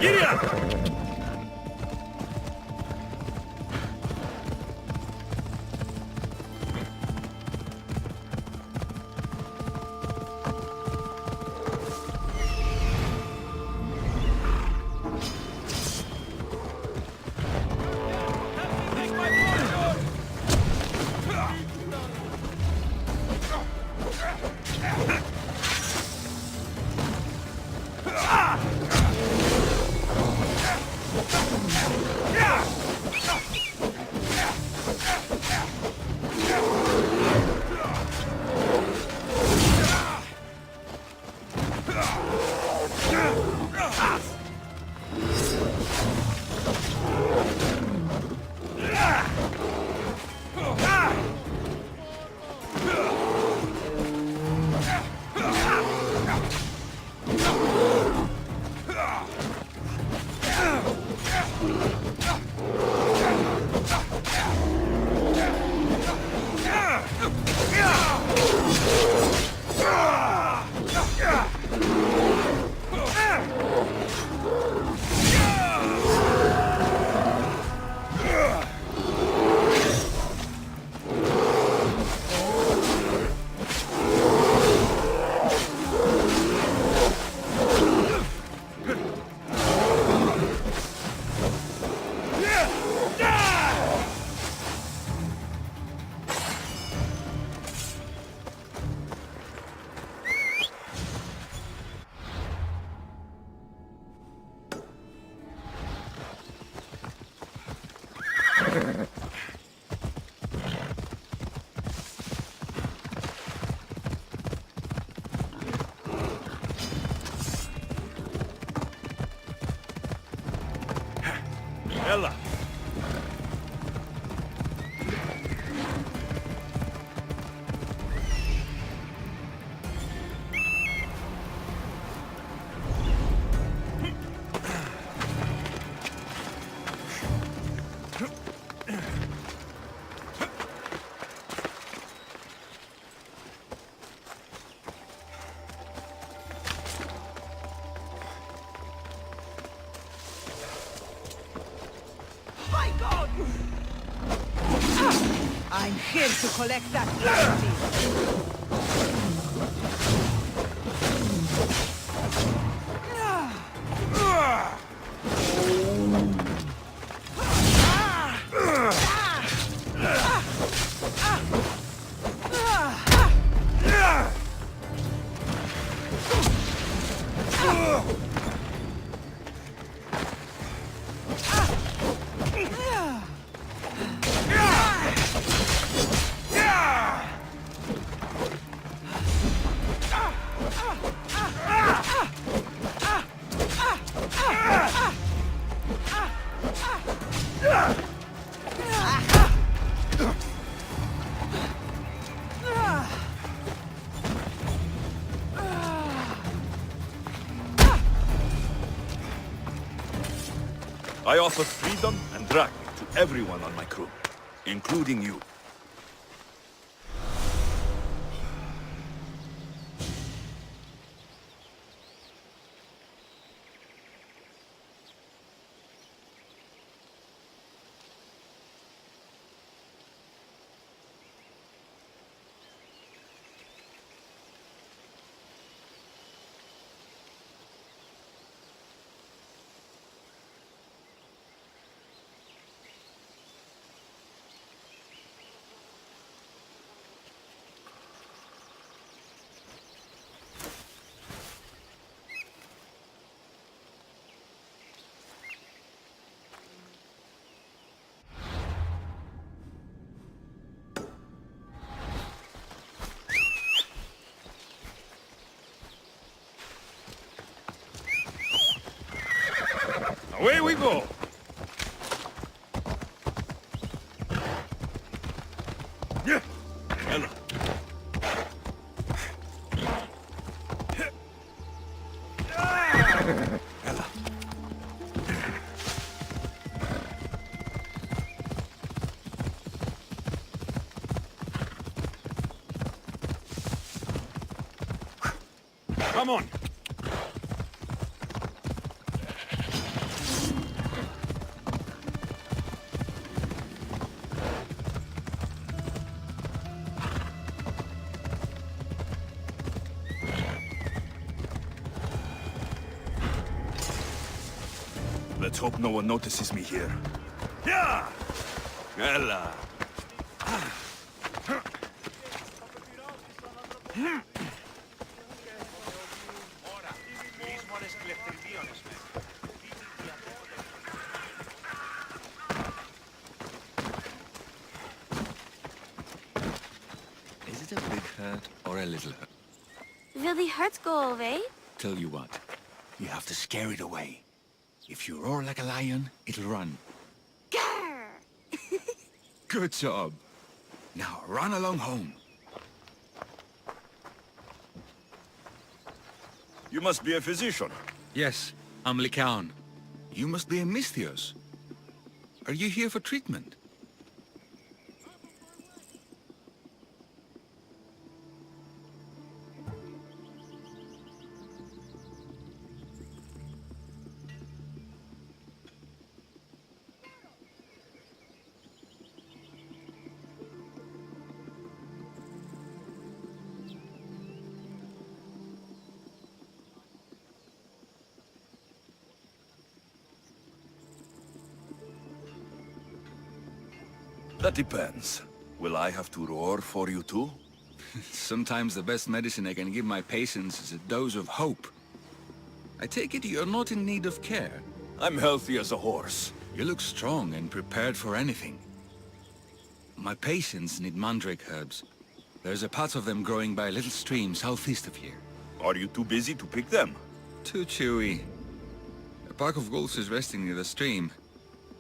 Geriye! Ella! I'm here to collect that bounty. I offer freedom and drachma to everyone on my crew, including you. Away we go! Yeah. Hello. Hello. Come on. Let's hope no one notices me here. Yeah! Ella! Is it a big hurt or a little hurt? Will the hurt go away? Tell you what, you have to scare it away. If you roar like a lion, it'll run. Grr! Good job. Now run along home. You must be a physician. Yes, I'm Lycaon. You must be a Misthios. Are you here for treatment? That depends. Will I have to roar for you too? Sometimes the best medicine I can give my patients is a dose of hope. I take it you're not in need of care. I'm healthy as a horse. You look strong and prepared for anything. My patients need mandrake herbs. There's a patch of them growing by a little stream southeast of here. Are you too busy to pick them? Too chewy. A pack of wolves is resting near the stream.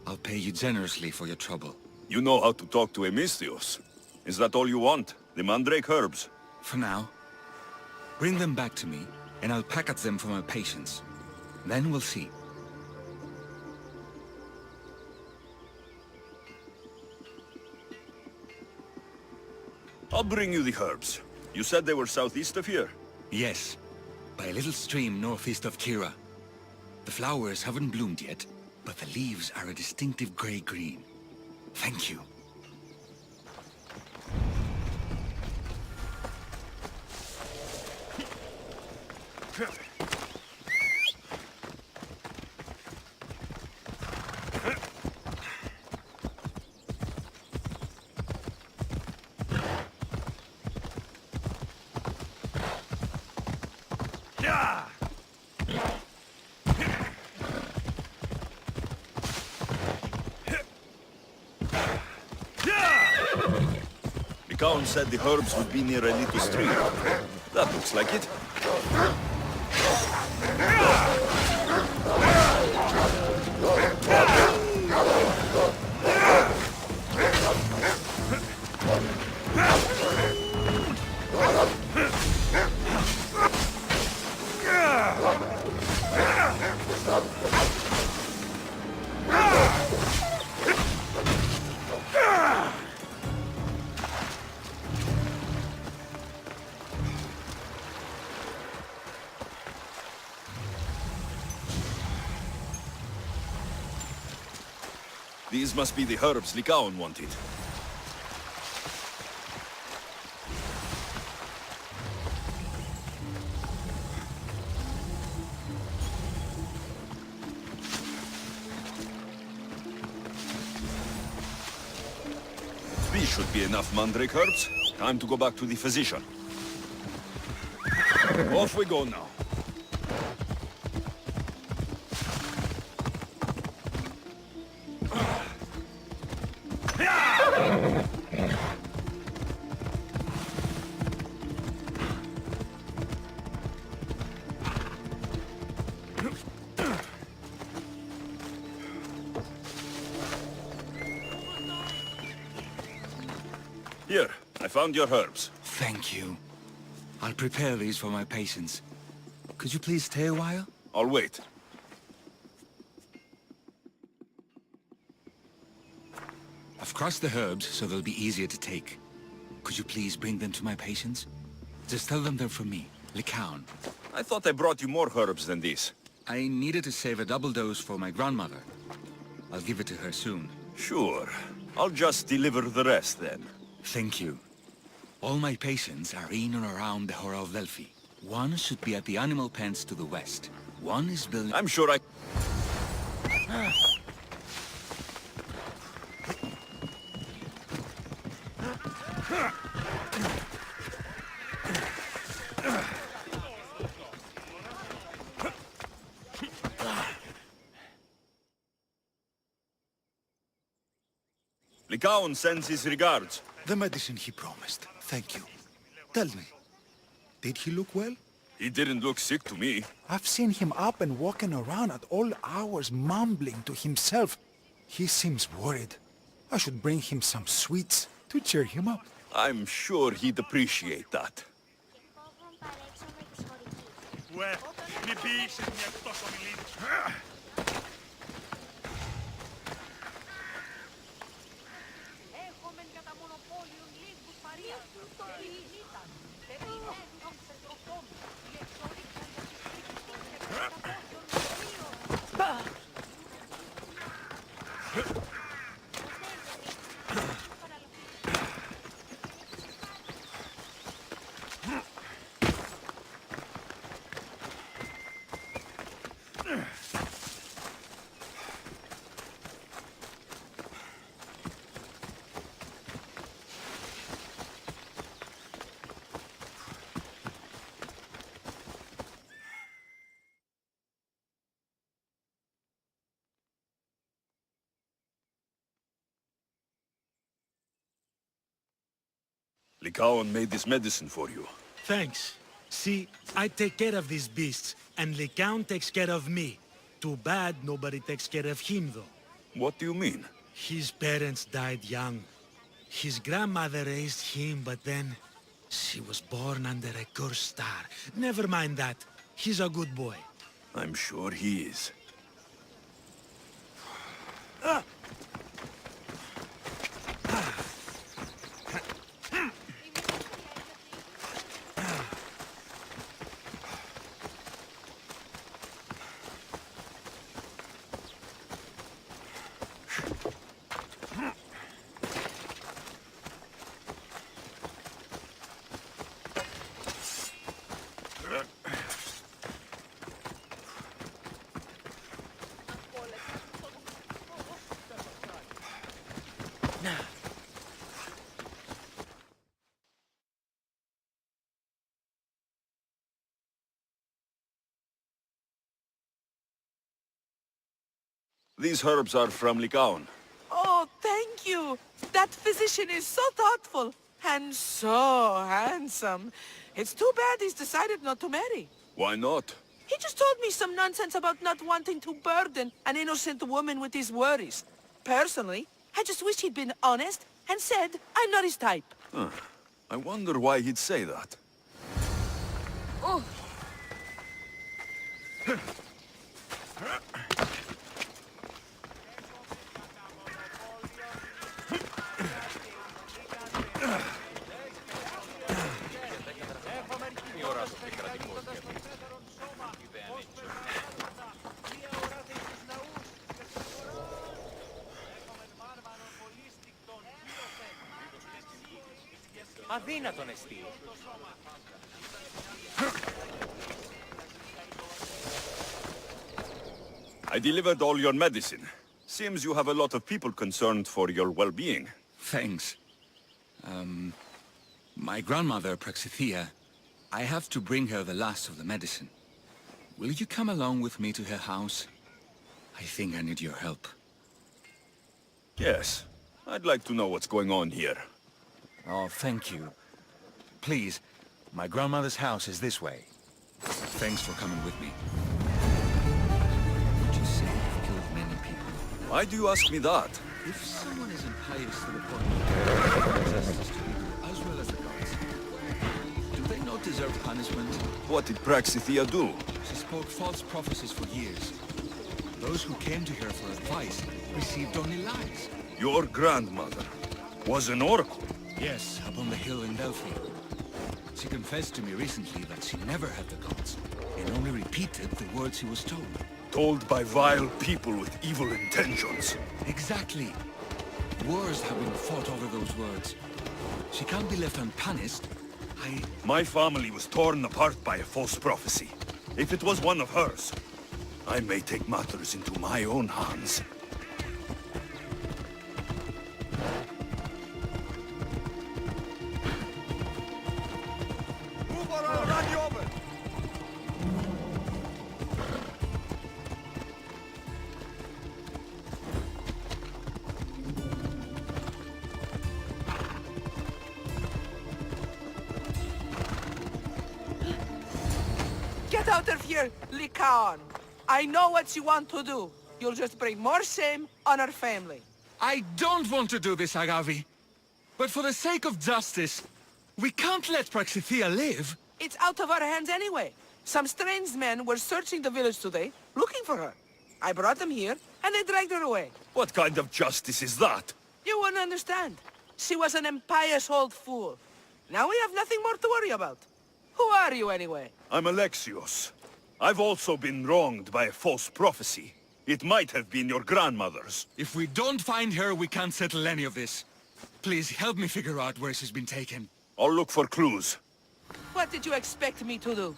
I'll pay you generously for your trouble. You know how to talk to a Misthios. Is that all you want? The mandrake herbs? For now. Bring them back to me, and I'll package them for my patients. Then we'll see. I'll bring you the herbs. You said they were southeast of here? Yes, by a little stream northeast of Kira. The flowers haven't bloomed yet, but the leaves are a distinctive gray-green. Thank you. Count said the herbs would be near a little stream. That looks like it. These must be the herbs Lycaon wanted. These should be enough mandrake herbs. Time to go back to the physician. Off we go now. Here, I found your herbs. Thank you. I'll prepare these for my patients. Could you please stay a while? I'll wait. I've crossed the herbs so they'll be easier to take. Could you please bring them to my patients? Just tell them they're from me, Lycaon. I thought I brought you more herbs than these. I needed to save a double dose for my grandmother. I'll give it to her soon. Sure. I'll just deliver the rest then. Thank you. All my patients are in or around the Hora of Delphi. One should be at the animal pens to the west. One is building... I'm sure I... Lycaon sends his regards. The medicine he promised. Thank you. Tell me, did he look well? He didn't look sick to me. I've seen him up and walking around at all hours, mumbling to himself. He seems worried. I should bring him some sweets to cheer him up. I'm sure he'd appreciate that. Lycaon made this medicine for you. Thanks. See, I take care of these beasts, and Lycaon takes care of me. Too bad nobody takes care of him, though. What do you mean? His parents died young. His grandmother raised him, but then... she was born under a cursed star. Never mind that. He's a good boy. I'm sure he is. These herbs are from Lycaon. Oh, thank you. That physician is so thoughtful and so handsome. It's too bad he's decided not to marry. Why not? He just told me some nonsense about not wanting to burden an innocent woman with his worries. Personally, I just wish he'd been honest and said I'm not his type. I wonder why he'd say that. Oh, Αδύνατον εστί. I delivered all your medicine. Seems you have a lot of people concerned for your well-being. Thanks. My grandmother, Praxithea, I have to bring her the last of the medicine. Will you come along with me to her house? I think I need your help. Yes. I'd like to know what's going on here. Oh, thank you. Please, my grandmother's house is this way. Thanks for coming with me. Would you say you've killed many people? Why do you ask me that? If someone is impious to the point of injustice to people as well as the gods, do they not deserve punishment? What did Praxithea do? She spoke false prophecies for years. Those who came to her for advice received only lies. Your grandmother was an oracle. Yes, up on the hill in Delphi. She confessed to me recently that she never had the gods, and only repeated the words she was told. Told by vile people with evil intentions. Exactly. Wars have been fought over those words. She can't be left unpunished. My family was torn apart by a false prophecy. If it was one of hers, I may take matters into my own hands. Get out of here, Lycaon. I know what you want to do. You'll just bring more shame on our family. I don't want to do this, Agavi. But for the sake of justice, we can't let Praxithea live. It's out of our hands anyway. Some strange men were searching the village today, looking for her. I brought them here, and they dragged her away. What kind of justice is that? You wouldn't understand. She was an impious old fool. Now we have nothing more to worry about. Who are you, anyway? I'm Alexios. I've also been wronged by a false prophecy. It might have been your grandmother's. If we don't find her, we can't settle any of this. Please help me figure out where she's been taken. I'll look for clues. What did you expect me to do?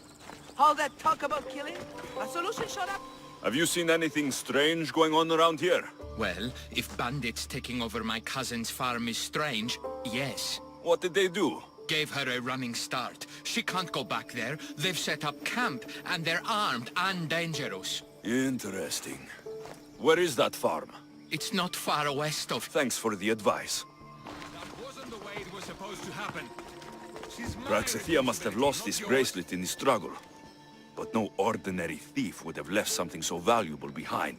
All that talk about killing? A solution showed up? Have you seen anything strange going on around here? Well, if bandits taking over my cousin's farm is strange, yes. What did they do? Gave her a running start. She can't go back there. They've set up camp, and they're armed and dangerous. Interesting. Where is that farm? It's not far west of... Thanks for the advice. That wasn't the way it was supposed to happen. Praxithea must have lost this bracelet in the struggle. But no ordinary thief would have left something so valuable behind.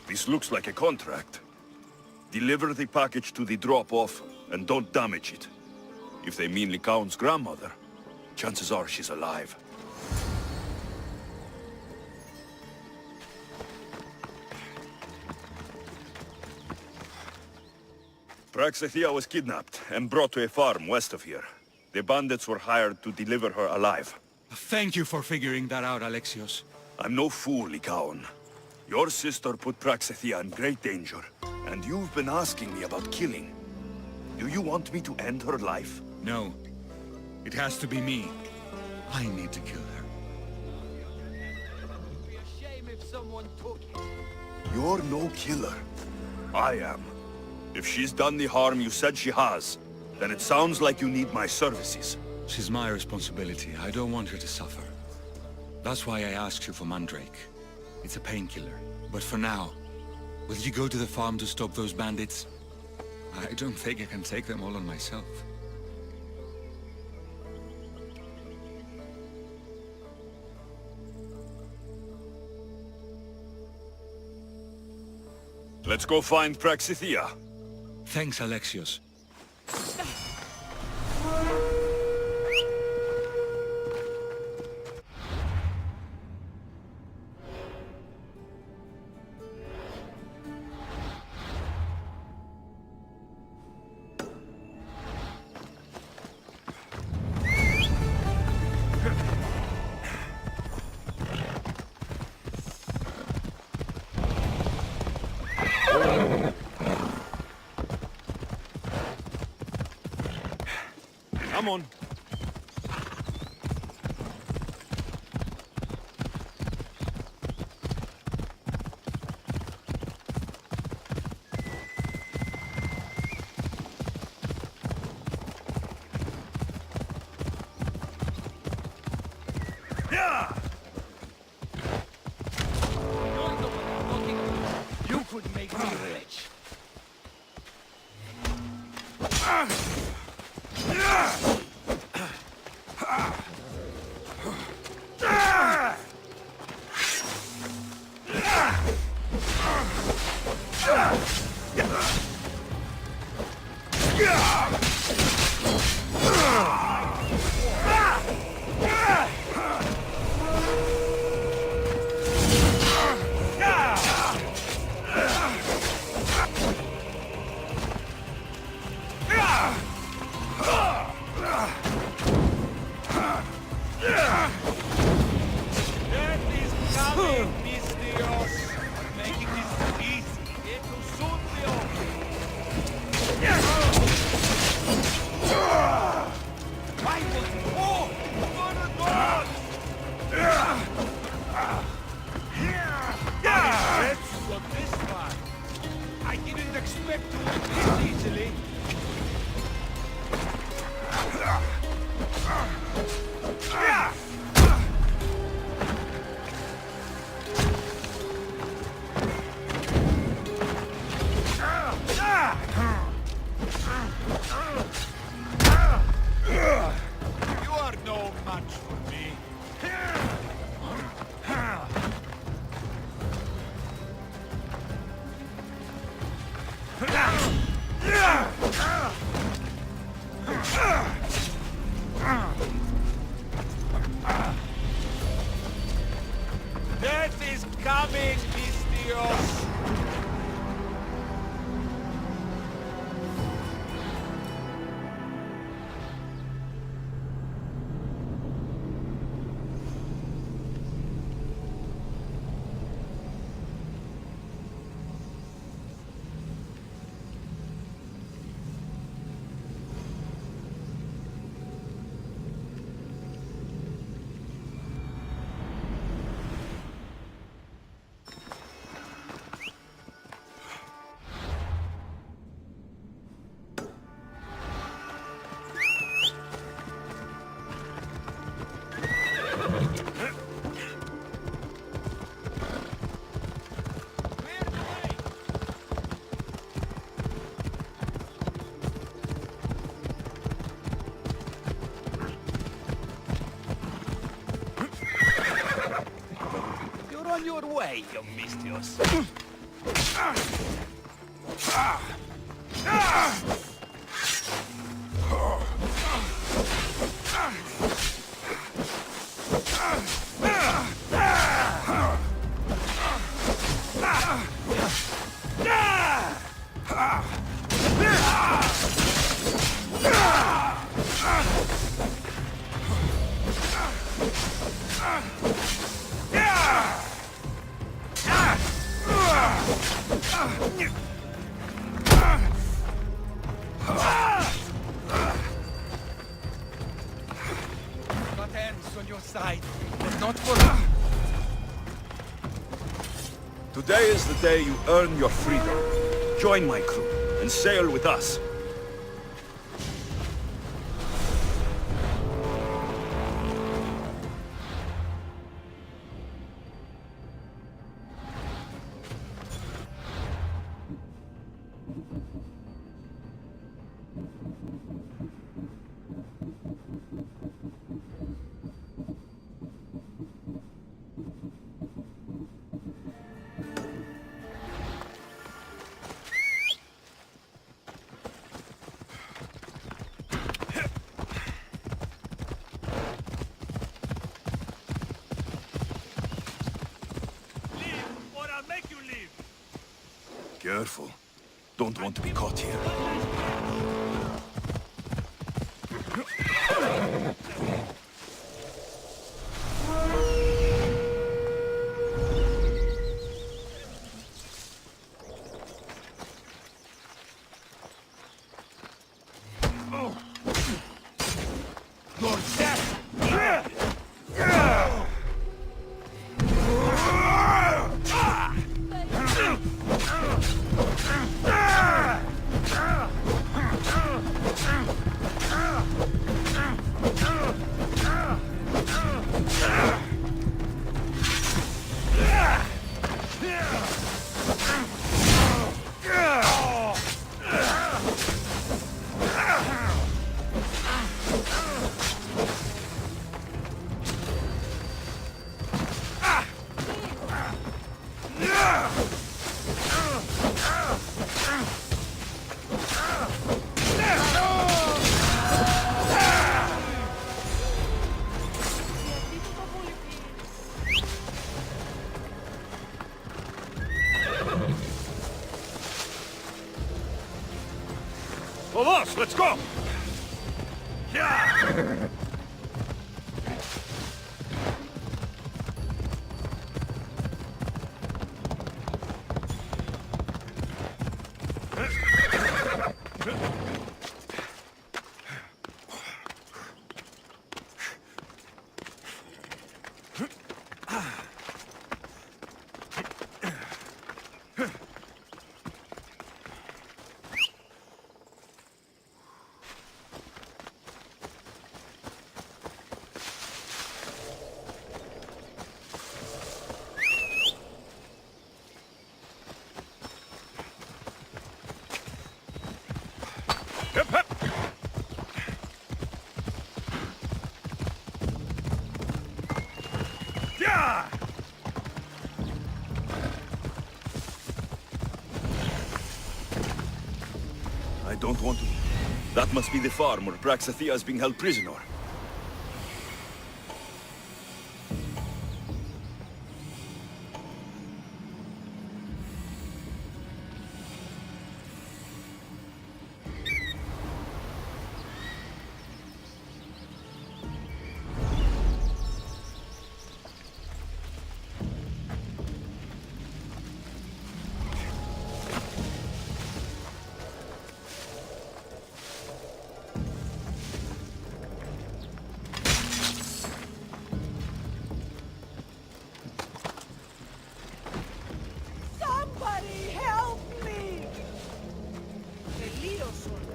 This looks like a contract. Deliver the package to the drop-off, and don't damage it. If they mean Lycaon's grandmother, chances are she's alive. Praxithea was kidnapped and brought to a farm west of here. The bandits were hired to deliver her alive. Thank you for figuring that out, Alexios. I'm no fool, Lycaon. Your sister put Praxithea in great danger, and you've been asking me about killing. Do you want me to end her life? No. It has to be me. I need to kill her. It'd be a shame if someone took it. You're no killer. I am. If she's done the harm you said she has, then it sounds like you need my services. She's my responsibility. I don't want her to suffer. That's why I asked you for Mandrake. It's a painkiller. But for now, will you go to the farm to stop those bandits? I don't think I can take them all on myself. Let's go find Praxithea. Thanks, Alexios. Come on. Yeah! You're the one talking. You could make me rich. Death is coming, Mistios! You're on your way, you Mistios. Got hands on your side, but not for long. Today is the day you earn your freedom. Join my crew and sail with us. Careful. Don't want to be caught here. For us, let's go! Yeah! Hip, hip. Yeah! I don't want to. That must be the farm where Praxathea is being held prisoner. Somebody help me! El lío solo.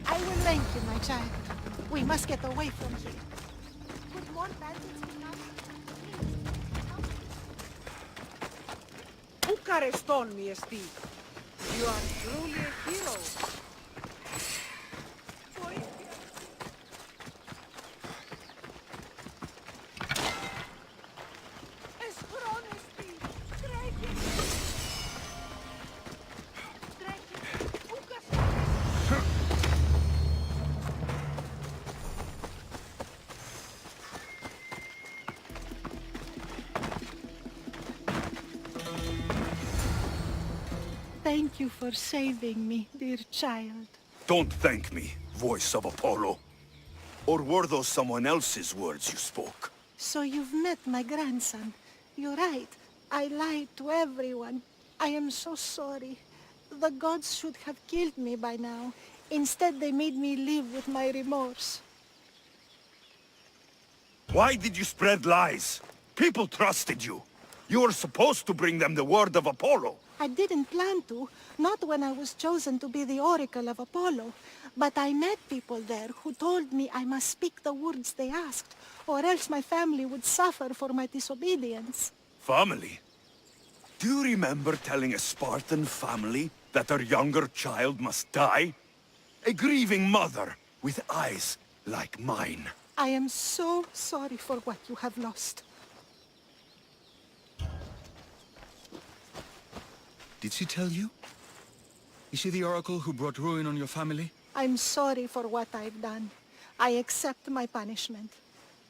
I will thank you, my child. We must get away from here. Could more bandits be found? Bukareston, mi Steve. You are truly a hero. Thank you for saving me, dear child. Don't thank me, voice of Apollo. Or were those someone else's words you spoke? So you've met my grandson. You're right. I lied to everyone. I am so sorry. The gods should have killed me by now. Instead, they made me live with my remorse. Why did you spread lies? People trusted you. You were supposed to bring them the word of Apollo. I didn't plan to, not when I was chosen to be the oracle of Apollo. But I met people there who told me I must speak the words they asked, or else my family would suffer for my disobedience. Family? Do you remember telling a Spartan family that their younger child must die? A grieving mother with eyes like mine. I am so sorry for what you have lost. Did she tell you? Is she the oracle who brought ruin on your family? I'm sorry for what I've done. I accept my punishment.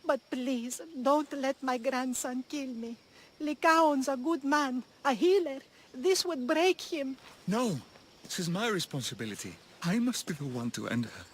But please, don't let my grandson kill me. Lycaon's a good man, a healer. This would break him. No, this is my responsibility. I must be the one to end her.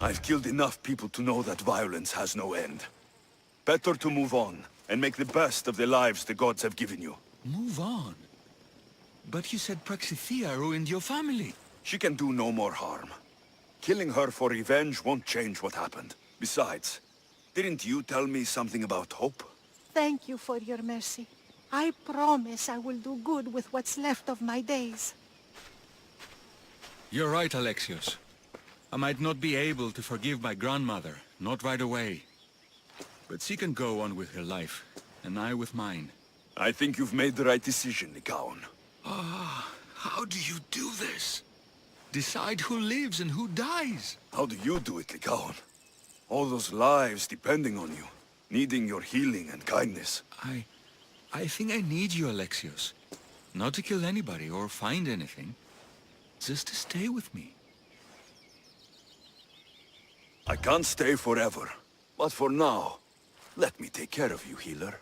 I've killed enough people to know that violence has no end. Better to move on, and make the best of the lives the gods have given you. Move on. But you said Praxithea ruined your family. She can do no more harm. Killing her for revenge won't change what happened. Besides, didn't you tell me something about hope? Thank you for your mercy. I promise I will do good with what's left of my days. You're right, Alexios. I might not be able to forgive my grandmother, not right away. But she can go on with her life, and I with mine. I think you've made the right decision, Lycaon. How do you do this? Decide who lives and who dies? How do you do it, Lycaon? All those lives depending on you, needing your healing and kindness. I think I need you, Alexios. Not to kill anybody or find anything. Just to stay with me. I can't stay forever, but for now, let me take care of you, healer.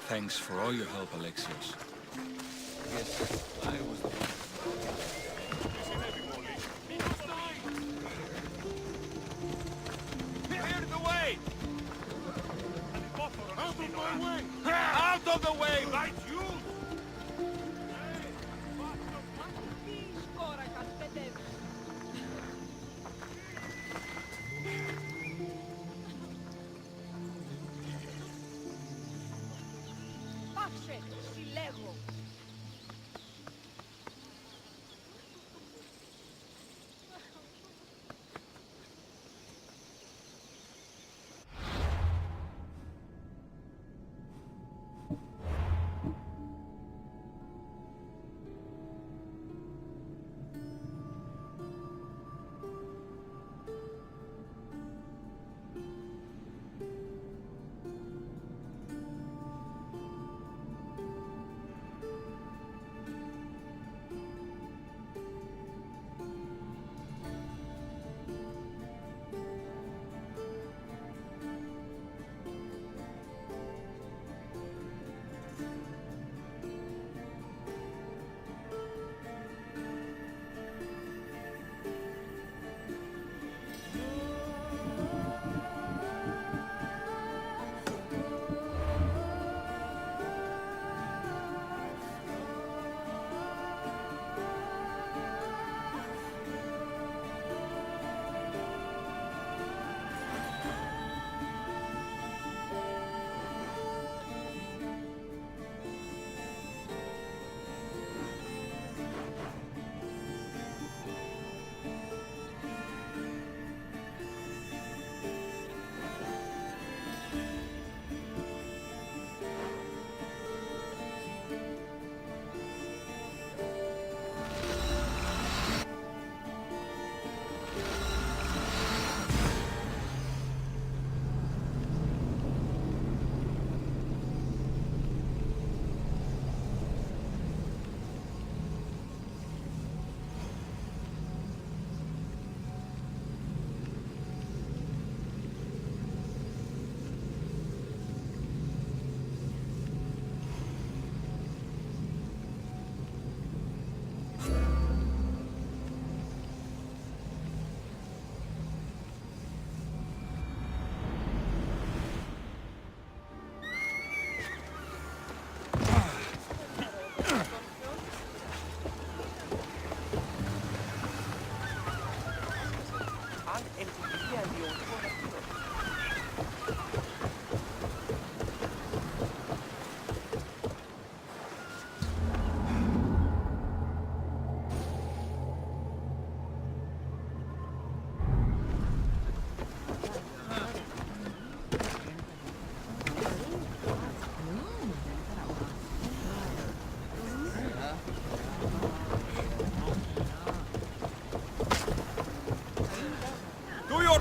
Thanks for all your help, Alexios. Yes, I was the one. Clear the way! Out of my way! Out of the way, right you!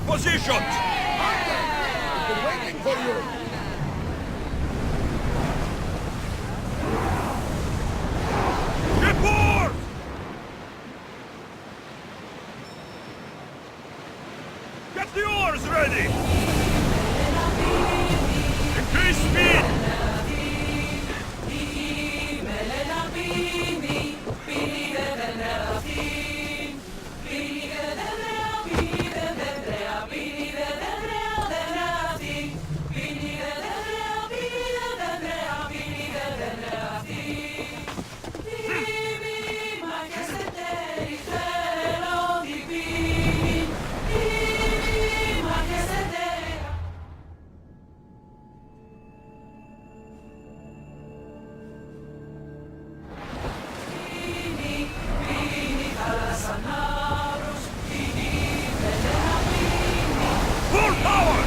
positions! Been waiting for you. GeForce! Get the oars ready! Increase speed! Full power!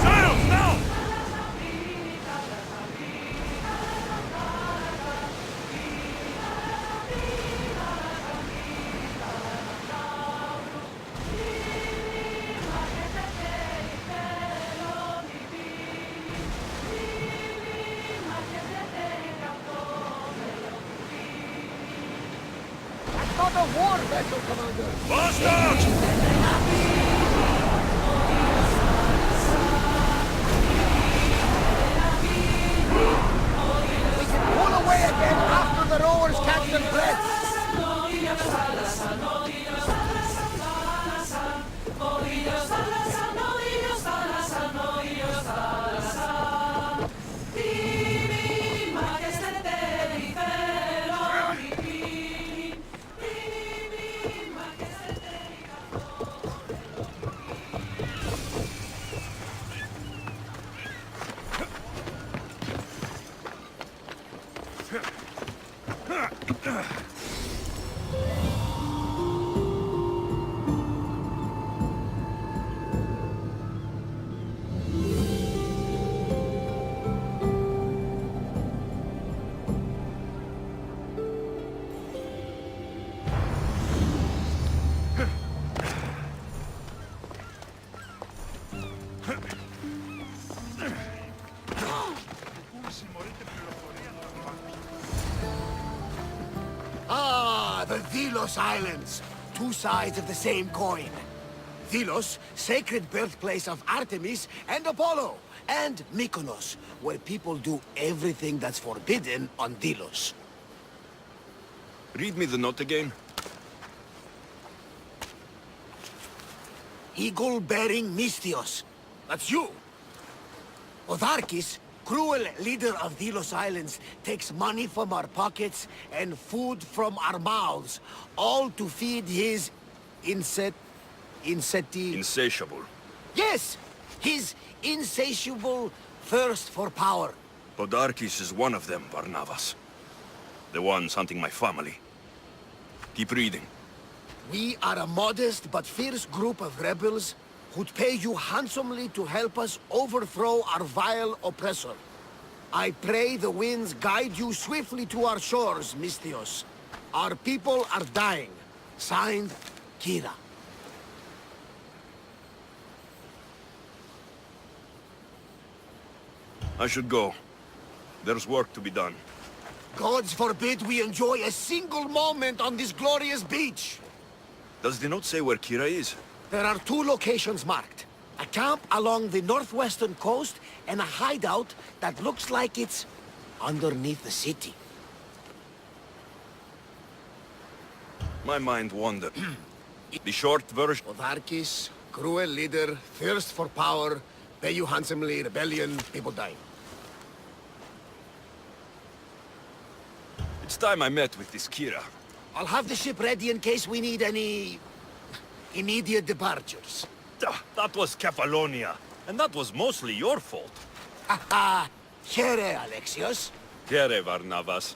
Sails now! That's not a war vessel, Commander. Blast out! We can pull away again after the rowers catch their breath. Ah, the Delos Islands. Two sides of the same coin. Delos, sacred birthplace of Artemis and Apollo. And Mykonos, where people do everything that's forbidden on Delos. Read me the note again. Eagle-bearing Mystios. That's you. Otharkis, cruel leader of Delos Islands, takes money from our pockets and food from our mouths, all to feed his Insatiable. Yes! His insatiable thirst for power. Podarkis is one of them, Barnabas. The ones hunting my family. Keep reading. We are a modest but fierce group of rebels who'd pay you handsomely to help us overthrow our vile oppressor. I pray the winds guide you swiftly to our shores, Mystios. Our people are dying. Signed, Kira. I should go. There's work to be done. Gods forbid we enjoy a single moment on this glorious beach! Does the note say where Kira is? There are two locations marked. A camp along the northwestern coast and a hideout that looks like it's underneath the city. My mind wandered. The short version... Otharkis, cruel leader, thirst for power, pay you handsomely, rebellion, people dying. It's time I met with this Kira. I'll have the ship ready in case we need any... immediate departures. That was Kefalonia, and that was mostly your fault. Haha! Here, Alexios. Here, Barnabas.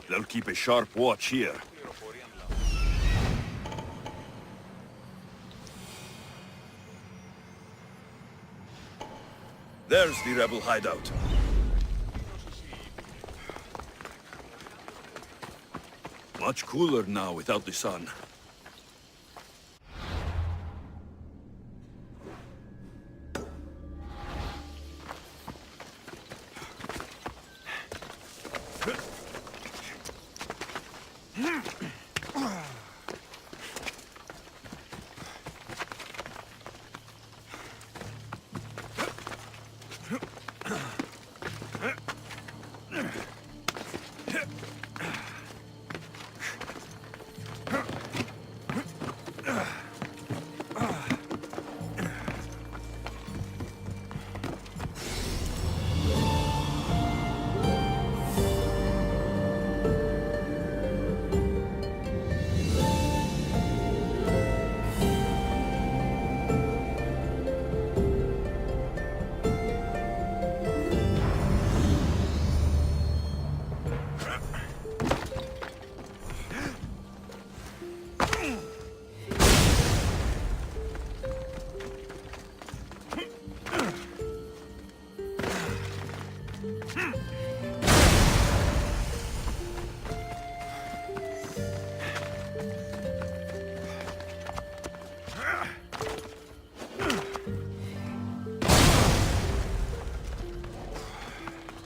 They'll keep a sharp watch here. There's the rebel hideout. Much cooler now without the sun.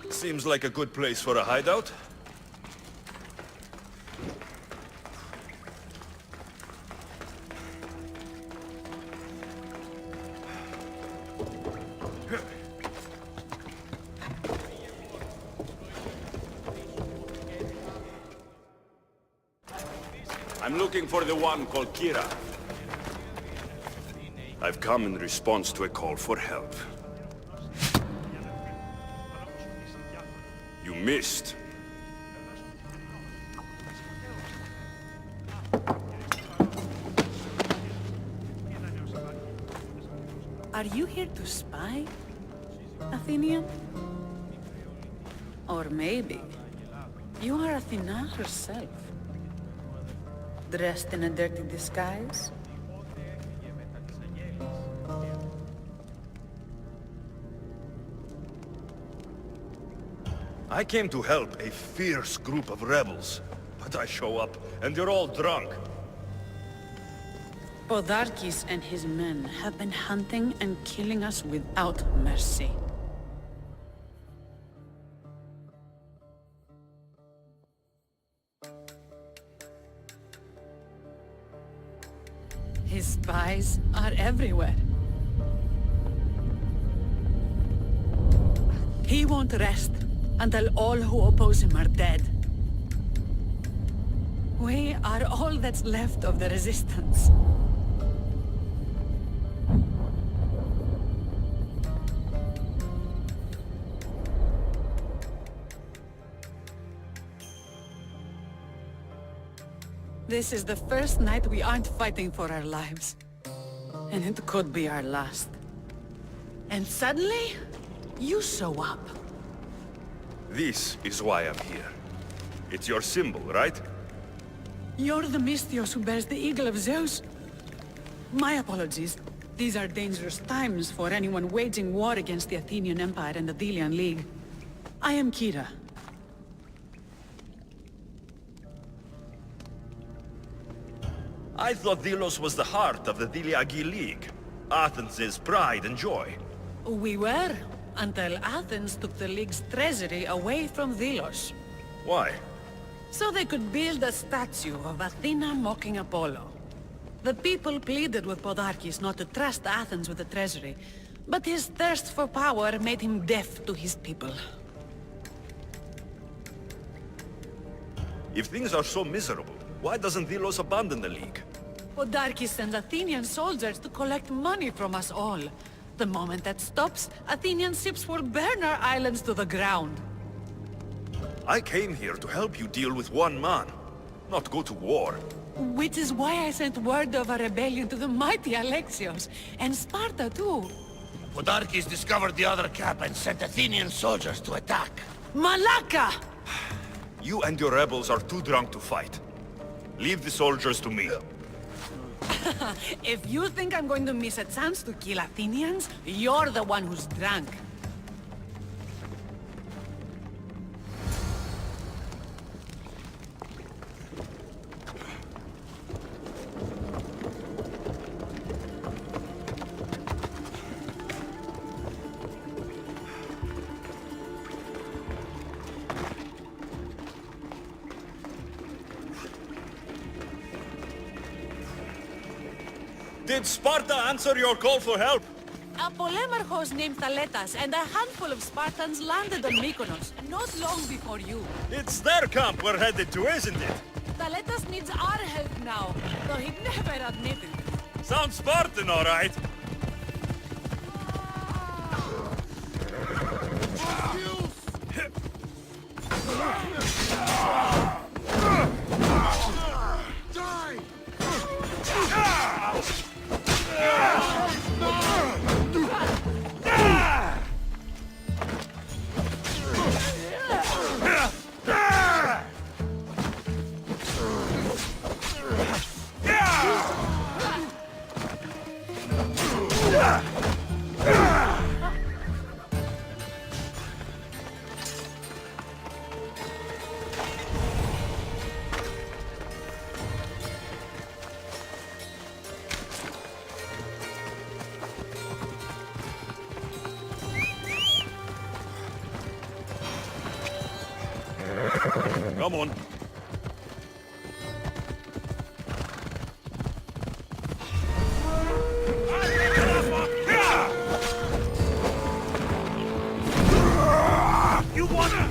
Seems like a good place for a hideout. I'm looking for the one called Kira. I've come in response to a call for help. You missed. Are you here to spy, Athenian? Or maybe you are Athena herself, dressed in a dirty disguise? I came to help a fierce group of rebels, but I show up and they're all drunk. Podarkes and his men have been hunting and killing us without mercy. His spies are everywhere. He won't rest until all who oppose him are dead. We are all that's left of the resistance. This is the first night we aren't fighting for our lives. And it could be our last. And suddenly, you show up. This is why I'm here. It's your symbol, right? You're the Mystios who bears the eagle of Zeus? My apologies. These are dangerous times for anyone waging war against the Athenian Empire and the Delian League. I am Kira. I thought Delos was the heart of the Deliagi League. Athens' pride and joy. We were, until Athens took the League's treasury away from Delos. Why? So they could build a statue of Athena mocking Apollo. The people pleaded with Podarkes not to trust Athens with the treasury, but his thirst for power made him deaf to his people. If things are so miserable, why doesn't Delos abandon the League? Podarkes sends Athenian soldiers to collect money from us all. The moment that stops, Athenian ships will burn our islands to the ground. I came here to help you deal with one man, not go to war. Which is why I sent word of a rebellion to the mighty Alexios, and Sparta too. Podarkes discovered the other camp and sent Athenian soldiers to attack. Malaka! You and your rebels are too drunk to fight. Leave the soldiers to me. If you think I'm going to miss a chance to kill Athenians, you're the one who's drunk. Did Sparta answer your call for help? A polemarchos named Thaletas and a handful of Spartans landed on Mykonos, not long before you. It's their camp we're headed to, isn't it? Thaletas needs our help now, though he'd never admit it. Sounds Spartan, all right. Come on. You wanna?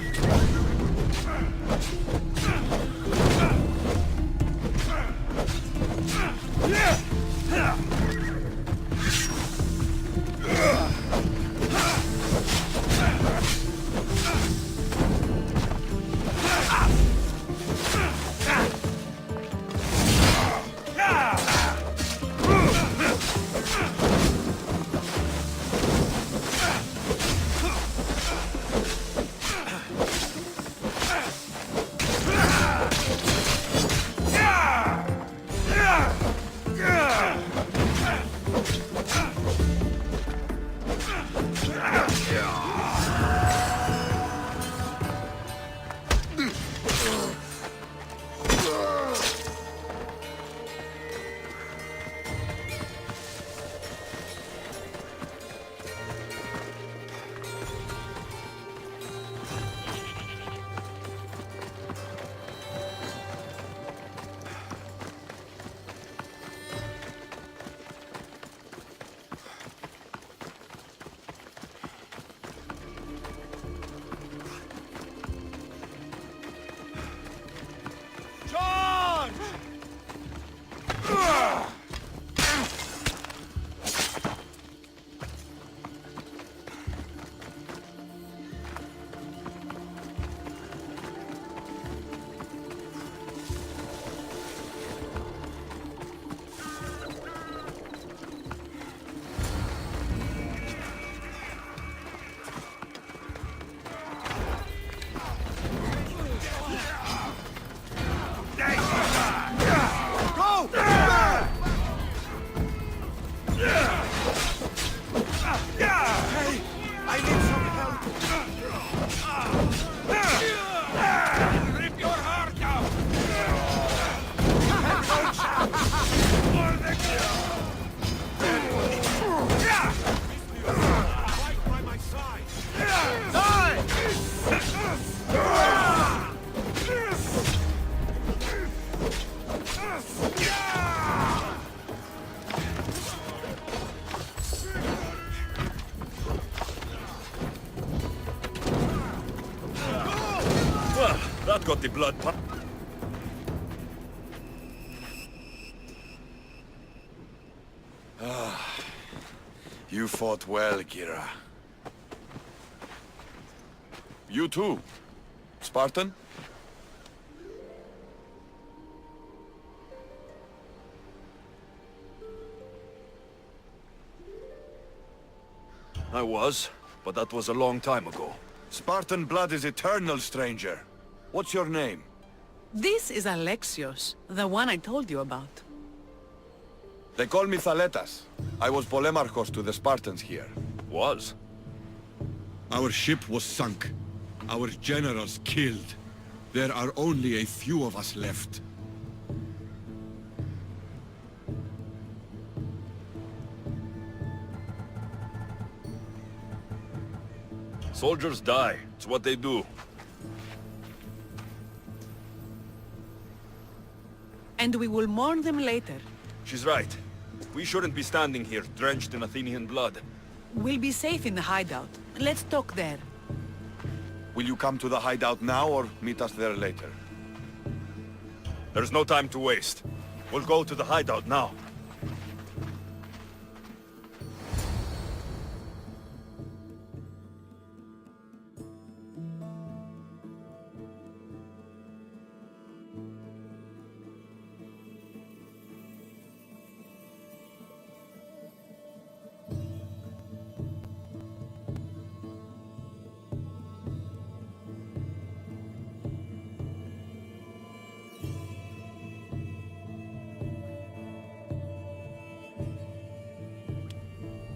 That got the blood pump. You fought well, Gira. You too, Spartan? I was, but that was a long time ago. Spartan blood is eternal, stranger. What's your name? This is Alexios, the one I told you about. They call me Thaletas. I was Polemarchos to the Spartans here. Was? Our ship was sunk. Our generals killed. There are only a few of us left. Soldiers die. It's what they do. And we will mourn them later. She's right. We shouldn't be standing here, drenched in Athenian blood. We'll be safe in the hideout. Let's talk there. Will you come to the hideout now or meet us there later? There's no time to waste. We'll go to the hideout now.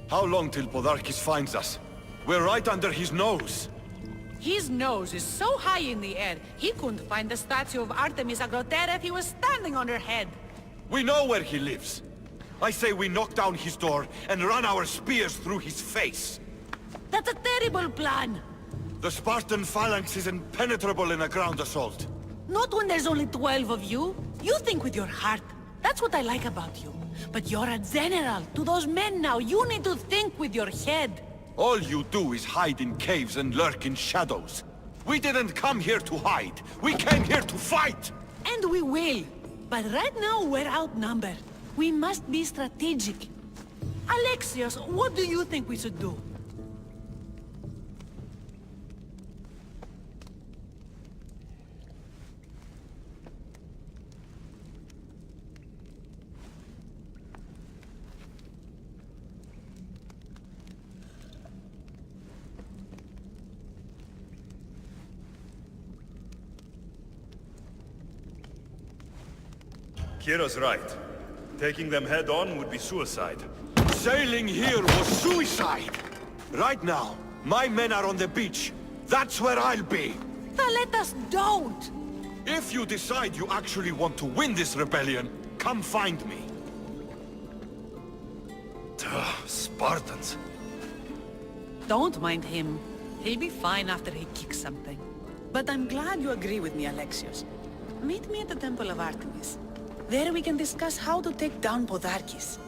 How long till Podarkis finds us? We're right under his nose. His nose is so high in the air, he couldn't find the statue of Artemis Agrotera if he was standing on her head. We know where he lives. I say we knock down his door and run our spears through his face. That's a terrible plan. The Spartan phalanx is impenetrable in a ground assault. Not when there's only 12 of you. You think with your heart. That's what I like about you. But you're a general. To those men now, you need to think with your head. All you do is hide in caves and lurk in shadows. We didn't come here to hide. We came here to fight! And we will. But right now, we're outnumbered. We must be strategic. Alexios, what do you think we should do? Kira's right. Taking them head-on would be suicide. Sailing here was suicide! Right now, my men are on the beach. That's where I'll be! Let us don't! If you decide you actually want to win this rebellion, come find me. Spartans. Don't mind him. He'll be fine after he kicks something. But I'm glad you agree with me, Alexios. Meet me at the Temple of Artemis. There we can discuss how to take down Podarkis.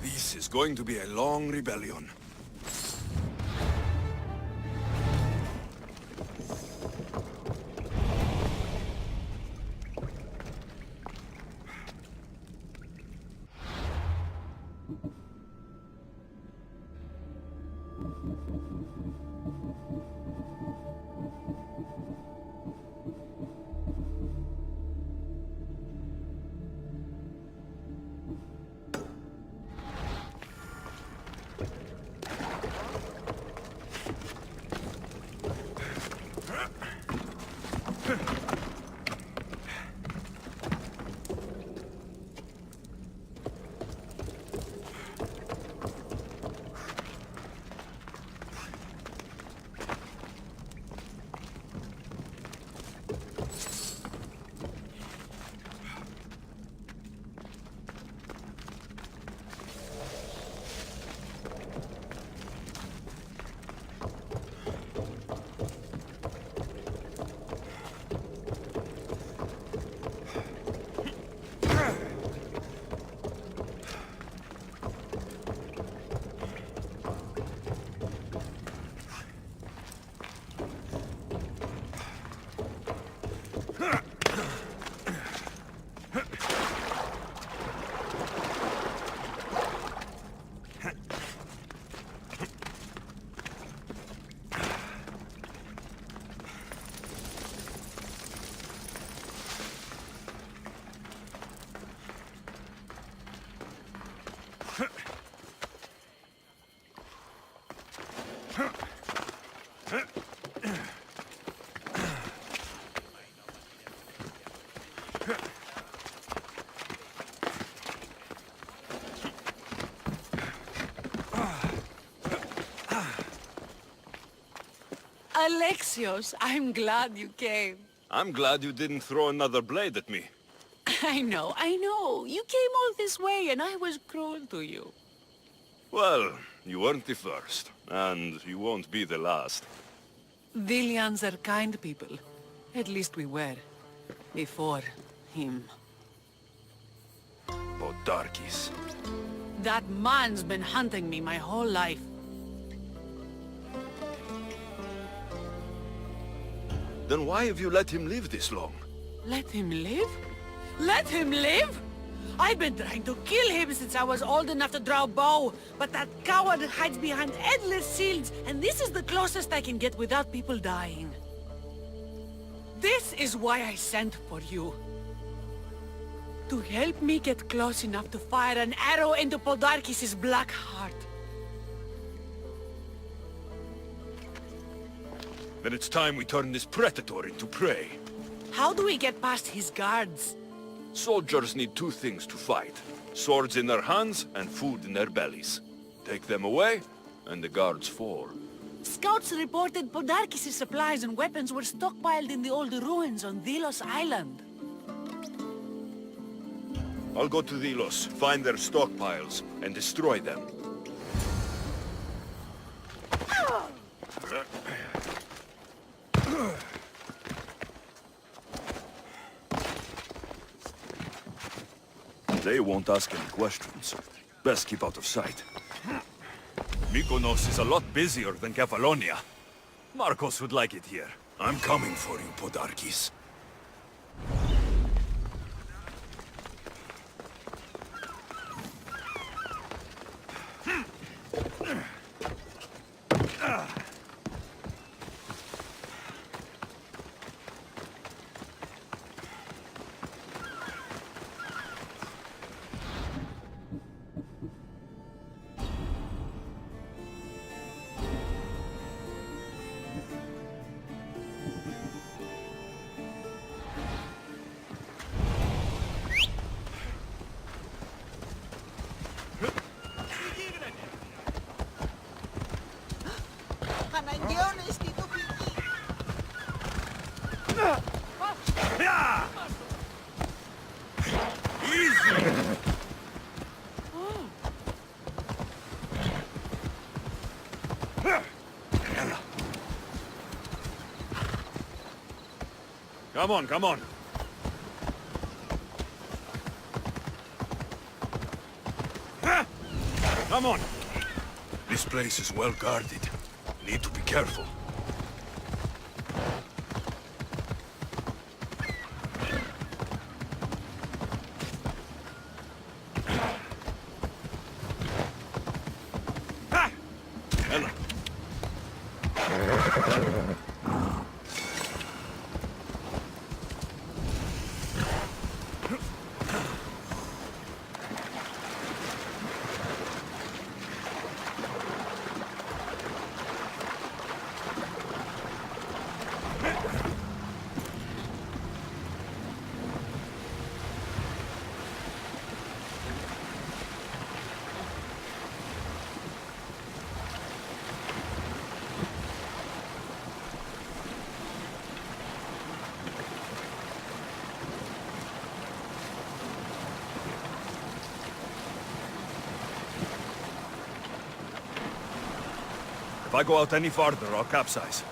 This is going to be a long rebellion. Alexios, I'm glad you came. I'm glad you didn't throw another blade at me. I know. You came all this way and I was cruel to you. Well, you weren't the first, and you won't be the last. Villians are kind people. At least we were. Before him. Podarkis. That man's been hunting me my whole life. Then why have you let him live this long? Let him live? Let him live? I've been trying to kill him since I was old enough to draw a bow, but that coward hides behind endless shields, and this is the closest I can get without people dying. This is why I sent for you. To help me get close enough to fire an arrow into Podarkis' black heart. Then it's time we turn this predator into prey. How do we get past his guards? Soldiers need two things to fight. Swords in their hands and food in their bellies. Take them away, and the guards fall. Scouts reported Podarkis' supplies and weapons were stockpiled in the old ruins on Delos Island. I'll go to Delos, find their stockpiles, and destroy them. They won't ask any questions. Best keep out of sight. Mykonos is a lot busier than Kefalonia. Marcos would like it here. I'm coming for you, Podarkis. Come on, come on. Come on. This place is well guarded. Need to be careful. Ella. If I go out any farther, I'll capsize.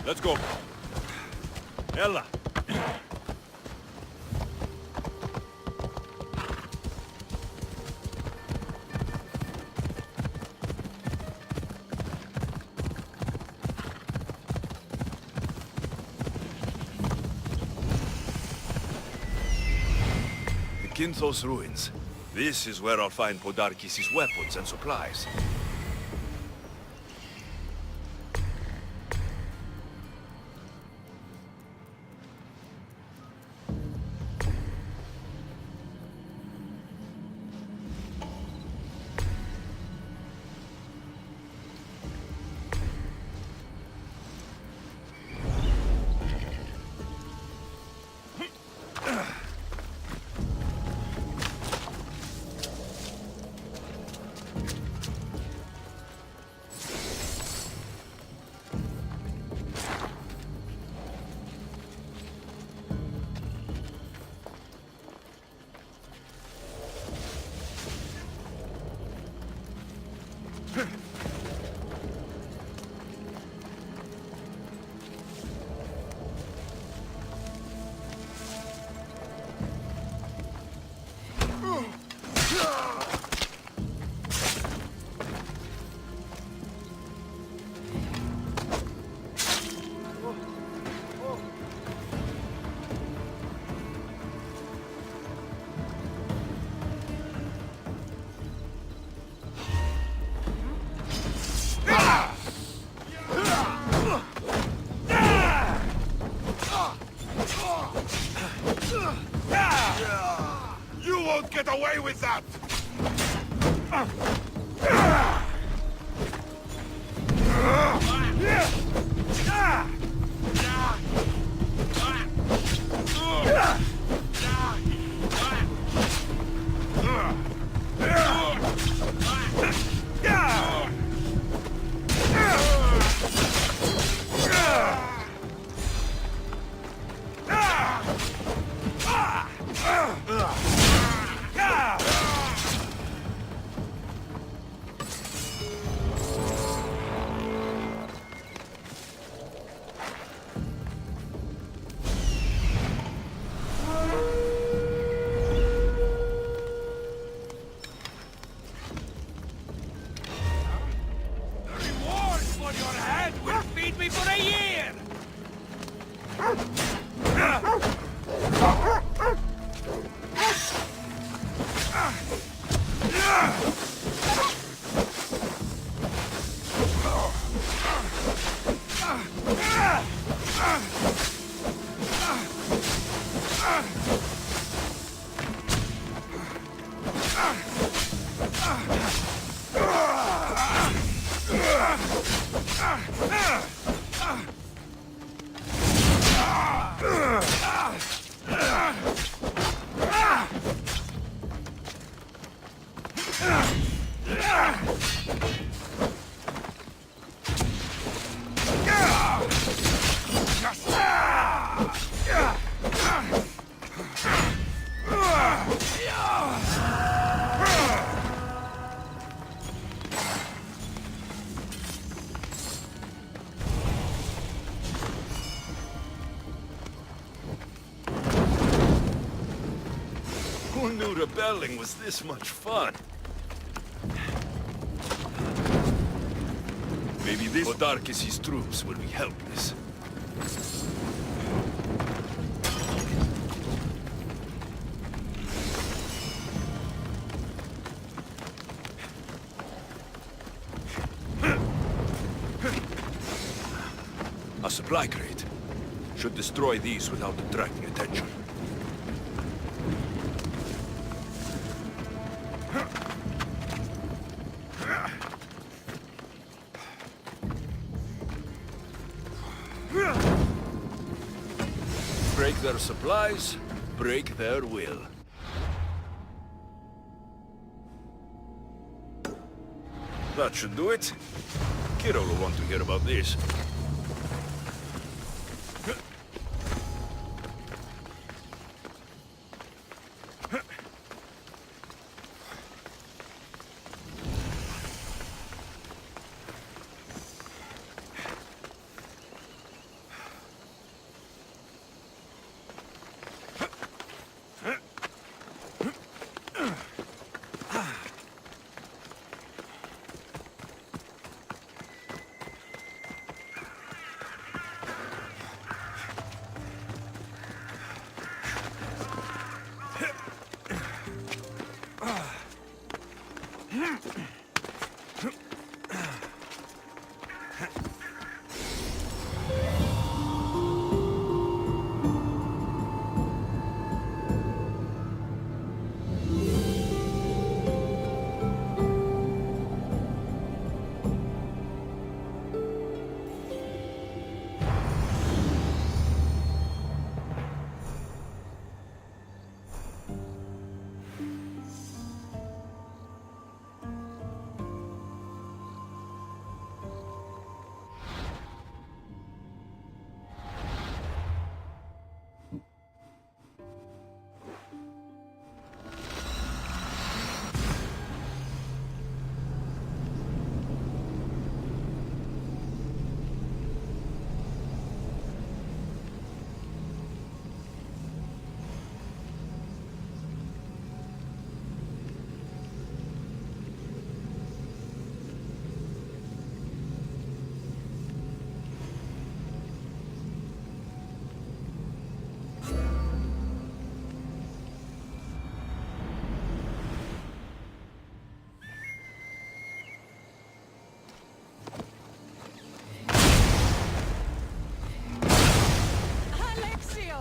Let's go. Ella. Kinthos ruins. This is where I'll find Podarkis' weapons and supplies. You won't get away with that! Who knew rebelling was this much fun? Maybe this Podarkis' troops will be helpless. A supply crate. Should destroy these without attracting attention. Break their supplies, break their will. That should do it. Kiro will want to hear about this.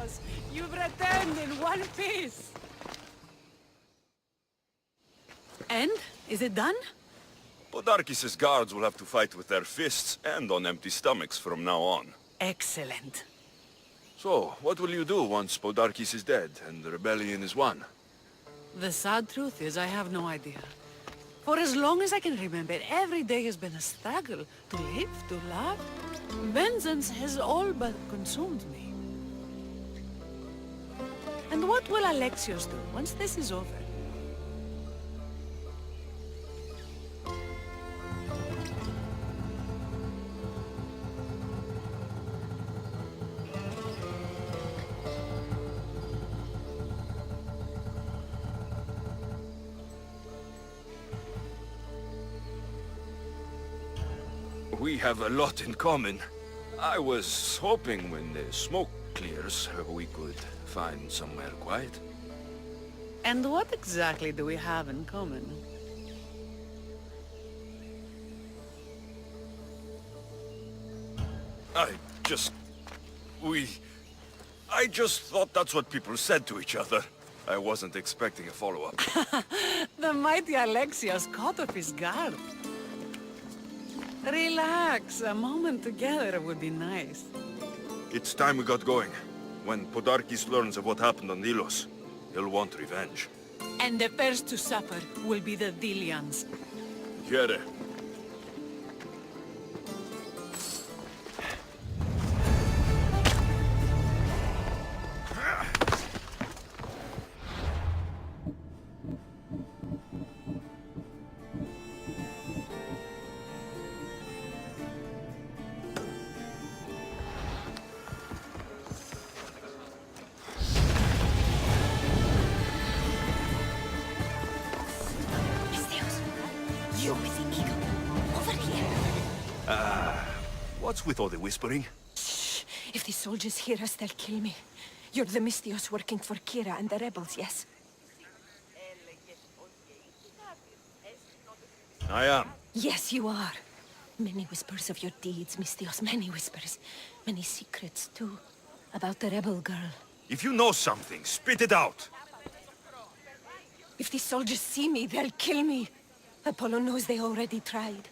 Mistios! You've returned in one piece! And? Is it done? Podarkis' guards will have to fight with their fists and on empty stomachs from now on. Excellent. So, what will you do once Podarkis is dead and the rebellion is won? The sad truth is I have no idea. For as long as I can remember, every day has been a struggle to live, to love. Vengeance has all but consumed me. And what will Alexios do once this is over? We have a lot in common. I was hoping when the smoke clears, we could find somewhere quiet. And what exactly do we have in common? I just thought that's what people said to each other. I wasn't expecting a follow-up. The mighty Alexios caught off his guard. Relax, a moment together would be nice. It's time we got going. When Podarkis learns of what happened on Delos, he'll want revenge. And the first to suffer will be the Dilians. Here. You with the eagle. Over here. What's with all the whispering? Shh. If the soldiers hear us, they'll kill me. You're the Mistios working for Kira and the rebels, yes? I am. Yes, you are. Many whispers of your deeds, Mistios. Many whispers. Many secrets, too. About the rebel girl. If you know something, spit it out. If the soldiers see me, they'll kill me. Apollo knows they already tried.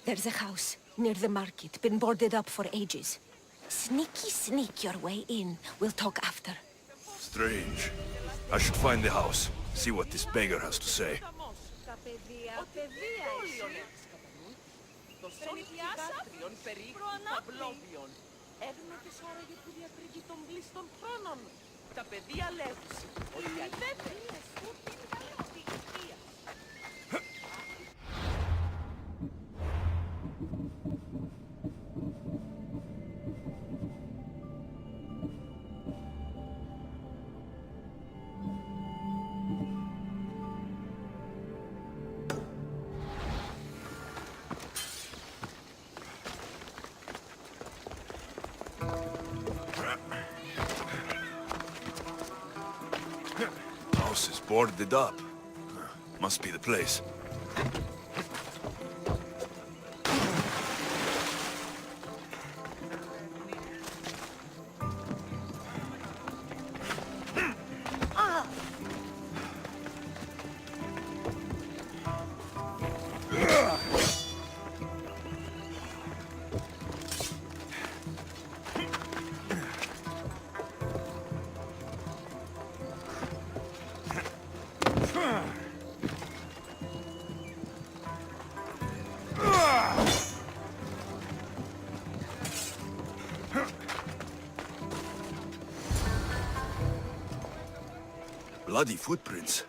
There's a house near the market, been boarded up for ages. Sneak your way in. We'll talk after. Strange. I should find the house, see what this beggar has to say. House is boarded up. Must be the place. Bloody footprints.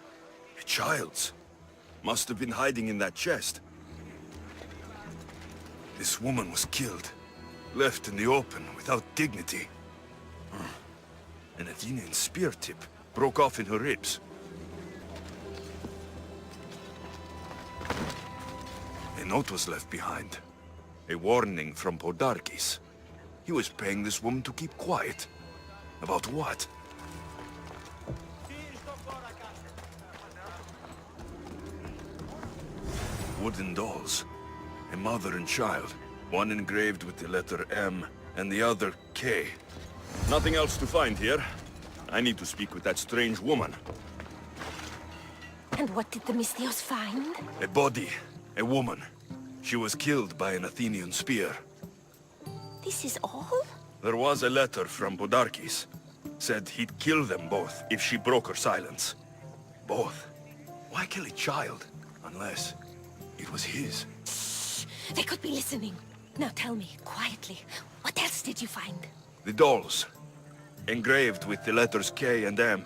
A child's. Must have been hiding in that chest. This woman was killed. Left in the open without dignity. An Athenian spear tip broke off in her ribs. A note was left behind. A warning from Podarkis. He was paying this woman to keep quiet. About what? Wooden dolls. A mother and child. One engraved with the letter M, and the other K. Nothing else to find here. I need to speak with that strange woman. And what did the Mystios find? A body. A woman. She was killed by an Athenian spear. This is all? There was a letter from Podarkes. Said he'd kill them both if she broke her silence. Both? Why kill a child? Unless it was his. Shh! They could be listening. Now tell me, quietly, what else did you find? The dolls. Engraved with the letters K and M.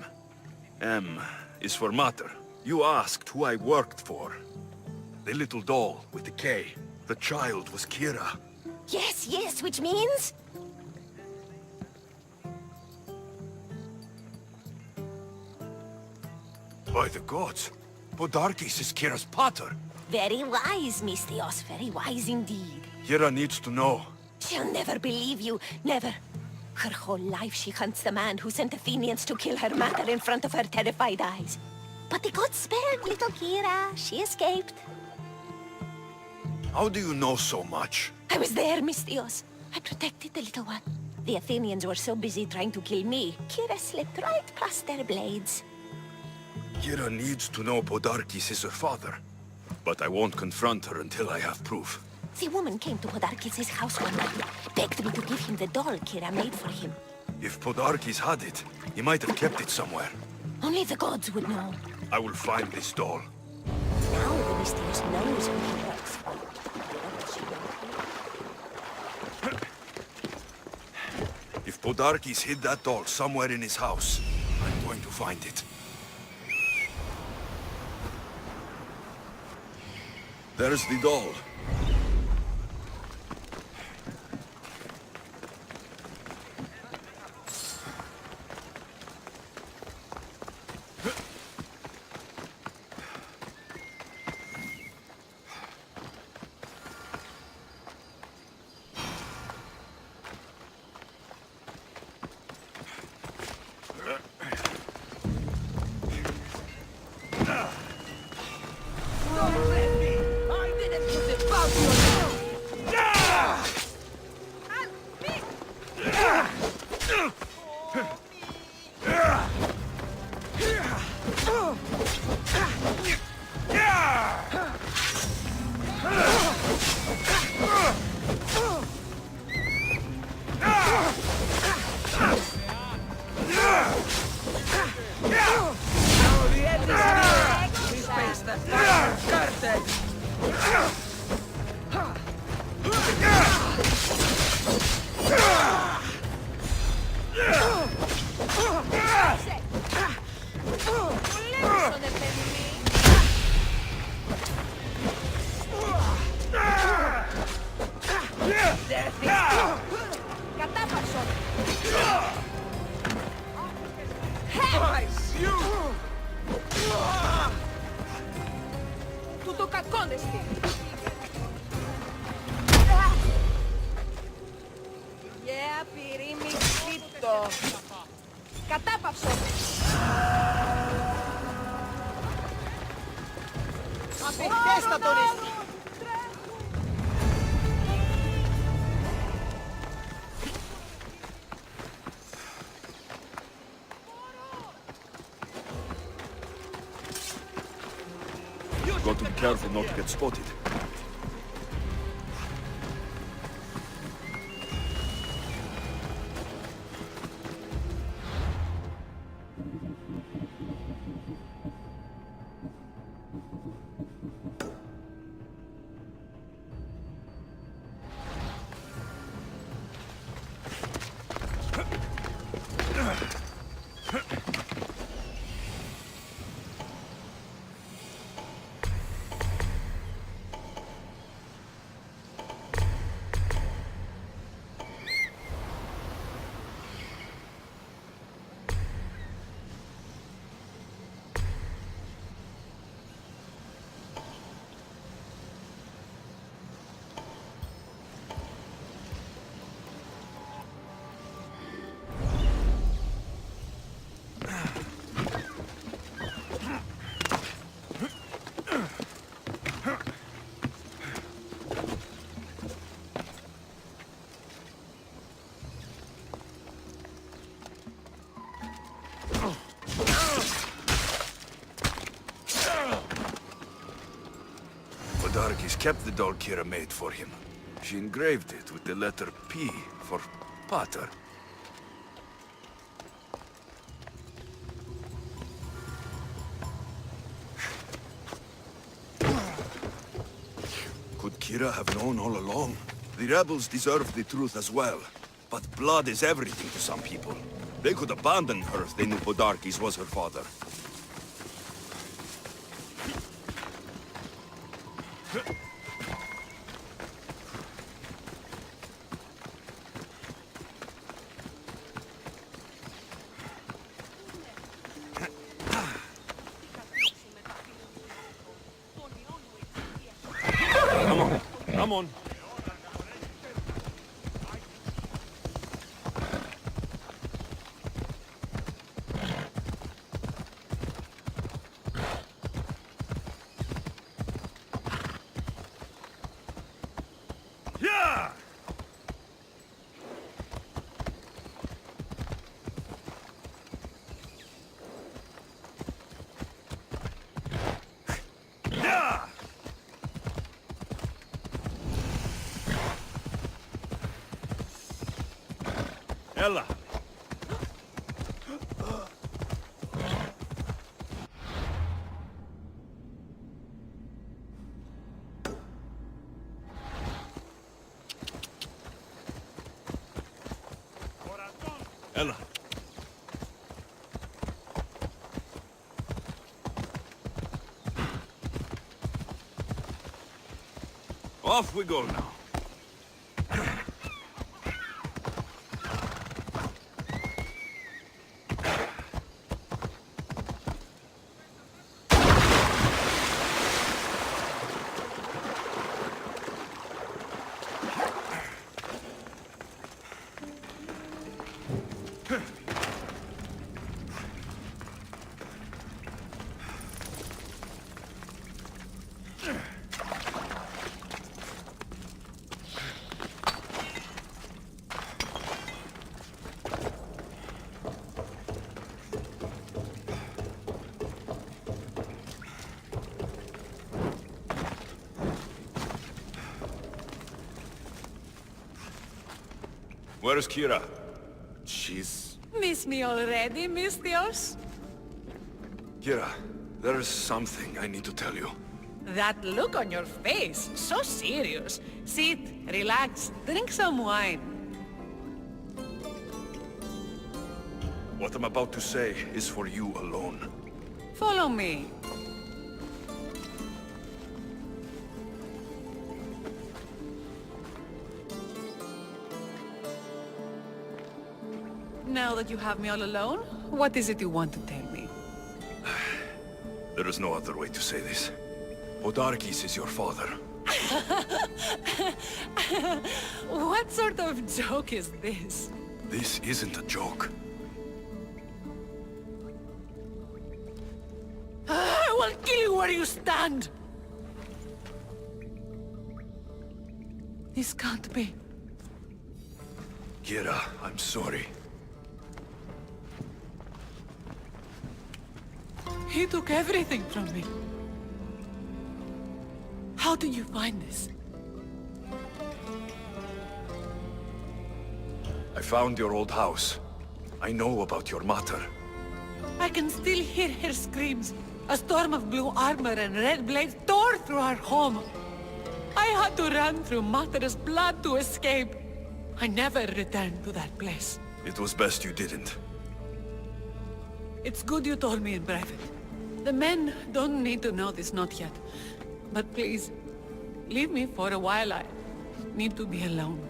M is for Mater. You asked who I worked for. The little doll with the K. The child was Kira. Yes, yes, which means? By the gods, Podarkes is Kira's pater. Very wise, Mystios, very wise indeed. Kira needs to know. She'll never believe you, never. Her whole life she hunts the man who sent Athenians to kill her mater in front of her terrified eyes. But the gods spared little Kira. She escaped. How do you know so much? I was there, Mystios. I protected the little one. The Athenians were so busy trying to kill me, Kira slipped right past their blades. Kira needs to know Podarkes is her father. But I won't confront her until I have proof. The woman came to Podarkes' house one night, begged me to give him the doll Kira made for him. If Podarkes had it, he might have kept it somewhere. Only the gods would know. I will find this doll. Now the Mystios knows who he works for. If Podarkes hid that doll somewhere in his house, I'm going to find it. There's the doll. Got to be careful not to get spotted. Podarkis kept the doll Kira made for him. She engraved it with the letter P for Pater. Could Kira have known all along? The rebels deserve the truth as well. But blood is everything to some people. They could abandon her if they knew Podarkis was her father. Come on, come on. Yeah! Yeah! Ella! Ella! Off we go now. Where's Kira? She's... Miss me already, Mistios? Kira, there's something I need to tell you. That look on your face, so serious. Sit, relax, drink some wine. What I'm about to say is for you alone. Follow me. Now that you have me all alone, what is it you want to tell me? There is no other way to say this. Podarkis is your father. What sort of joke is this? This isn't a joke. I will kill you where you stand! This can't be. Kira, I'm sorry. He took everything from me. How did you find this? I found your old house. I know about your mother. I can still hear her screams. A storm of blue armor and red blades tore through our home. I had to run through Mater's blood to escape. I never returned to that place. It was best you didn't. It's good you told me in private. The men don't need to know this, not yet. But please, leave me for a while. I need to be alone.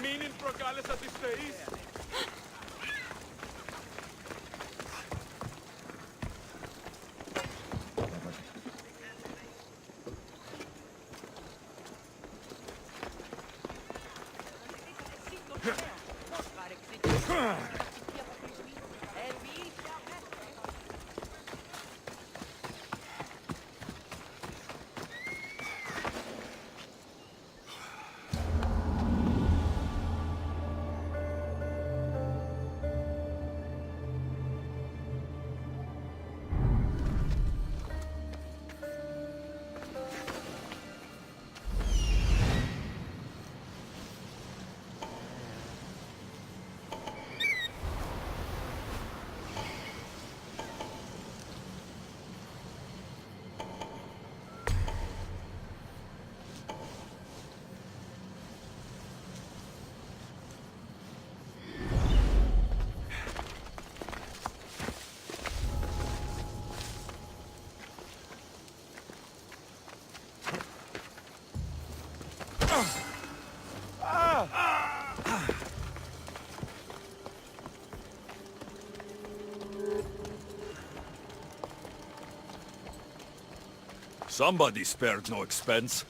Μην προκάλεσα τις θεείς. Somebody spared no expense.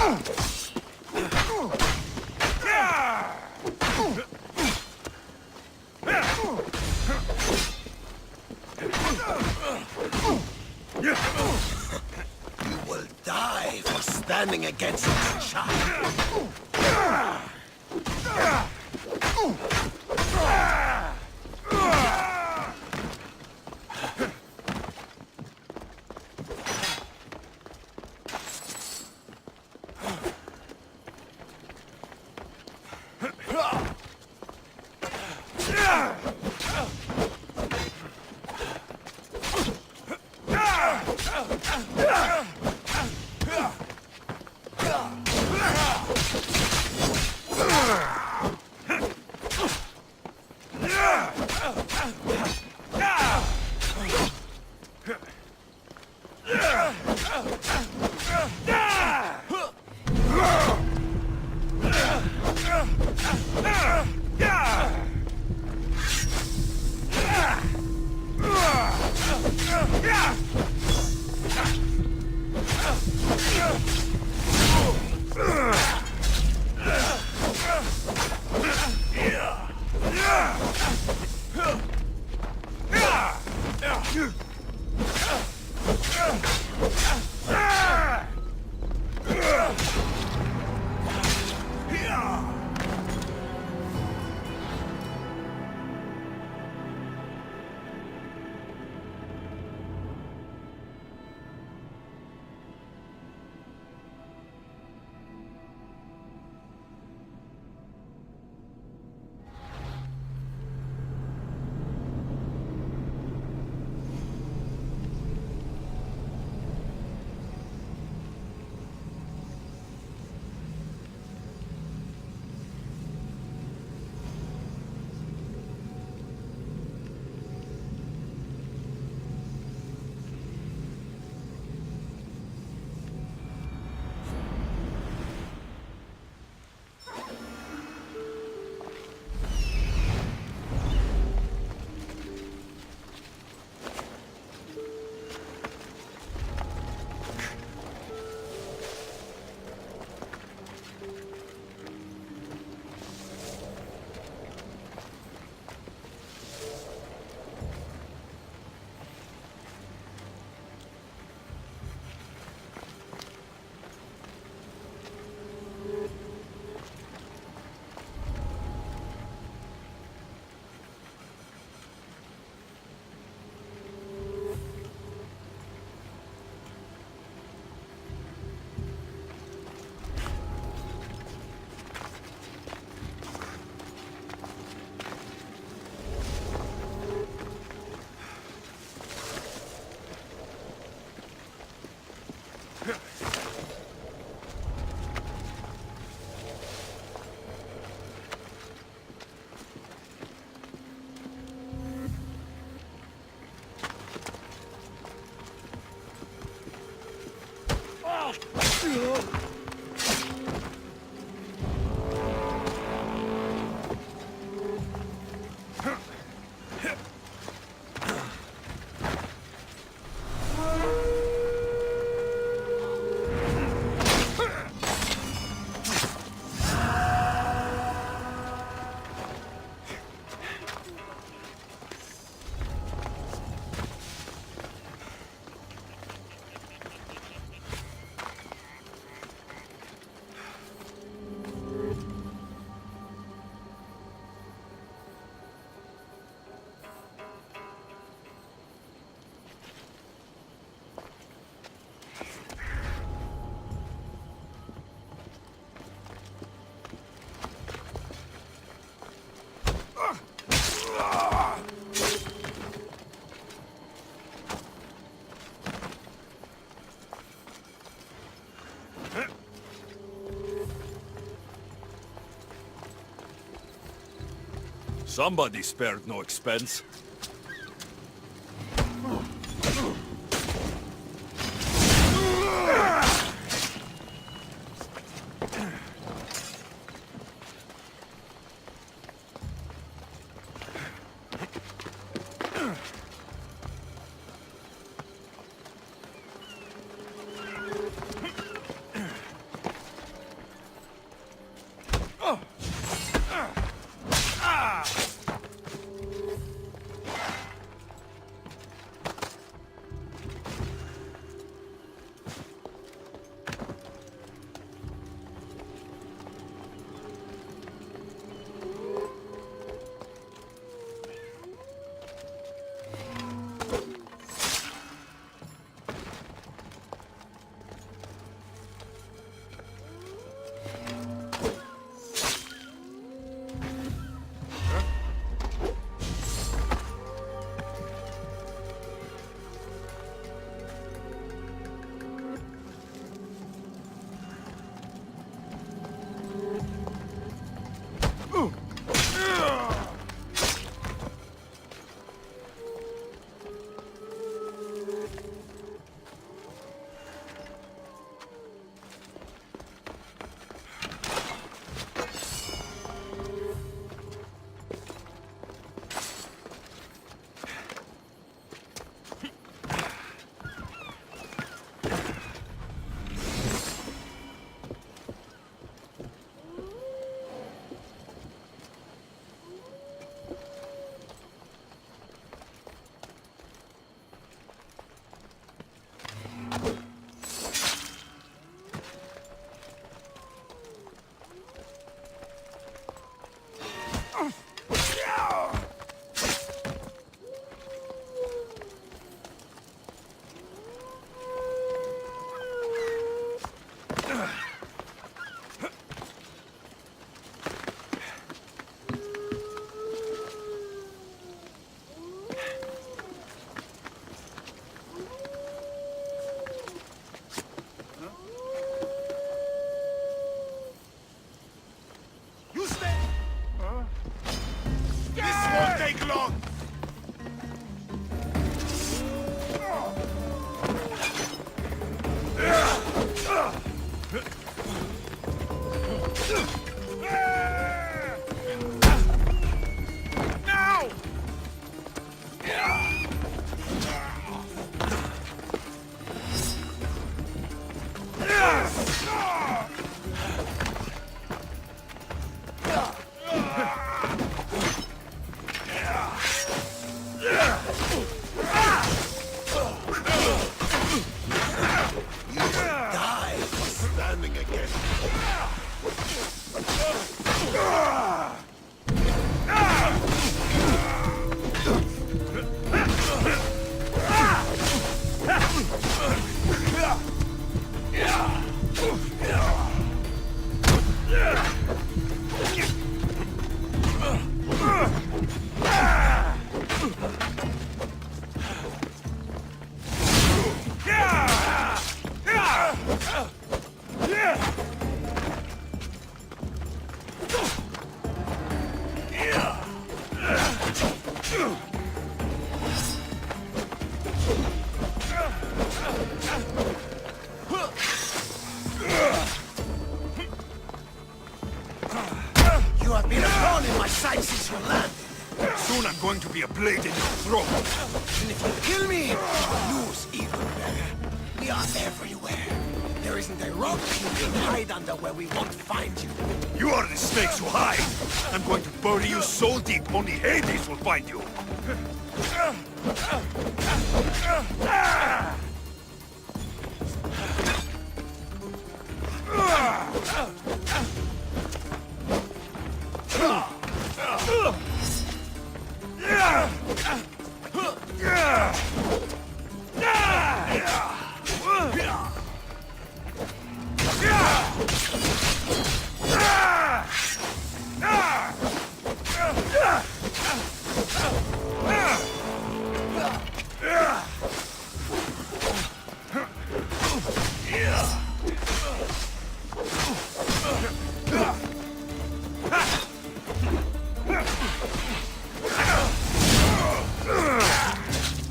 You will die for standing against a child. Somebody spared no expense. I'm going to be a blade in your throat. And if you kill me, you lose even there. We are everywhere. There isn't a rock you can hide under where we won't find you. You are the snakes who hide. I'm going to bury you so deep, only Hades will find you.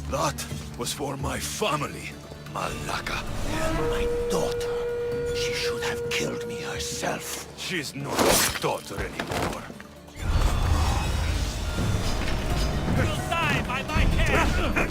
That was for my family, Malaka. And my daughter. She should have killed me herself. She's not my daughter anymore. You'll die by my hand!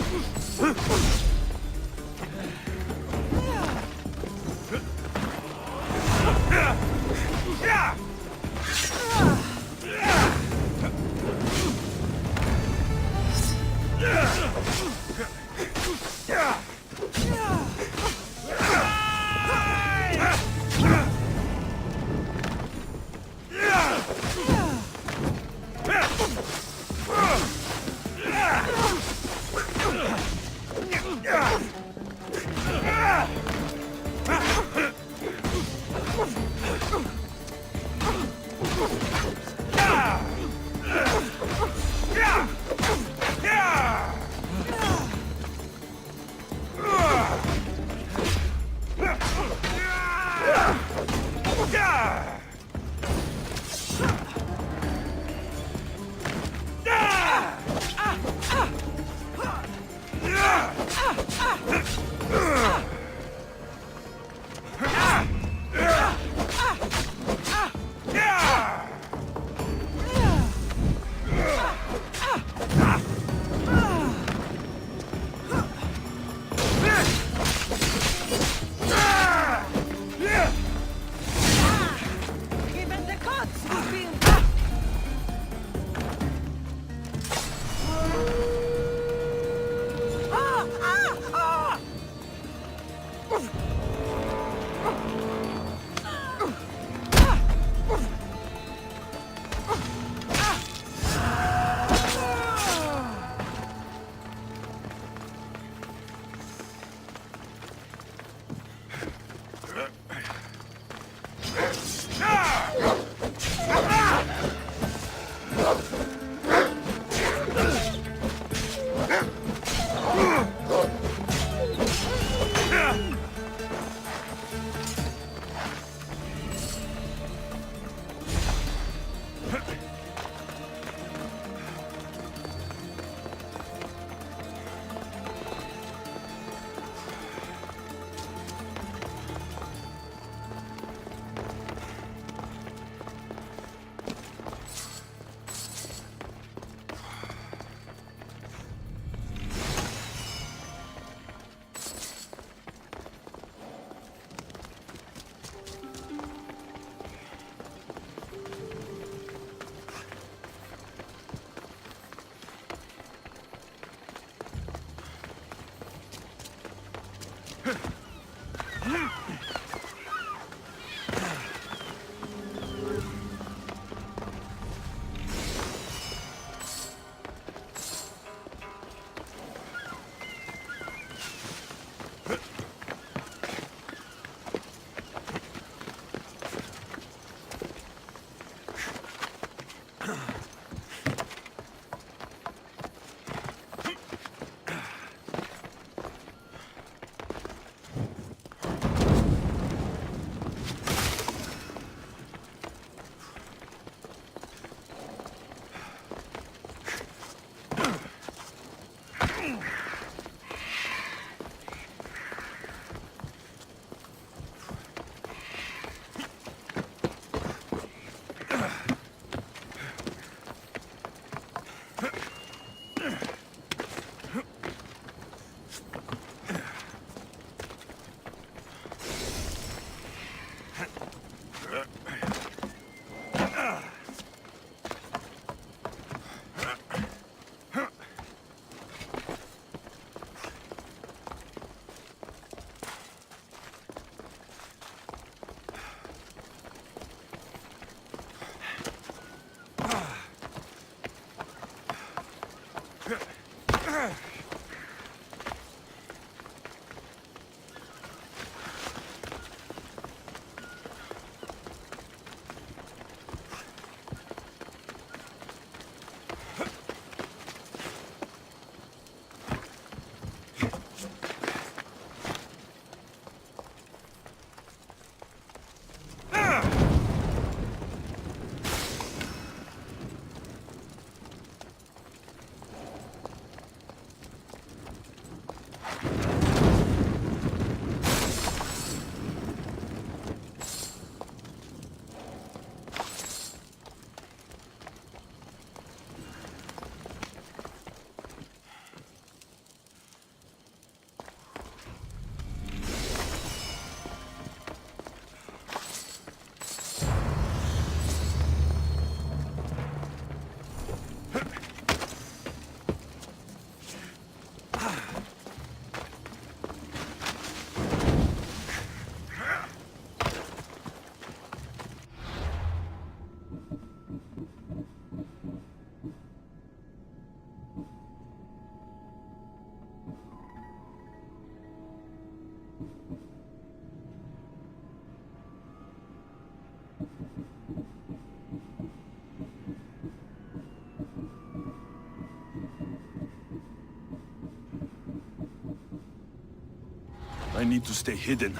I need to stay hidden.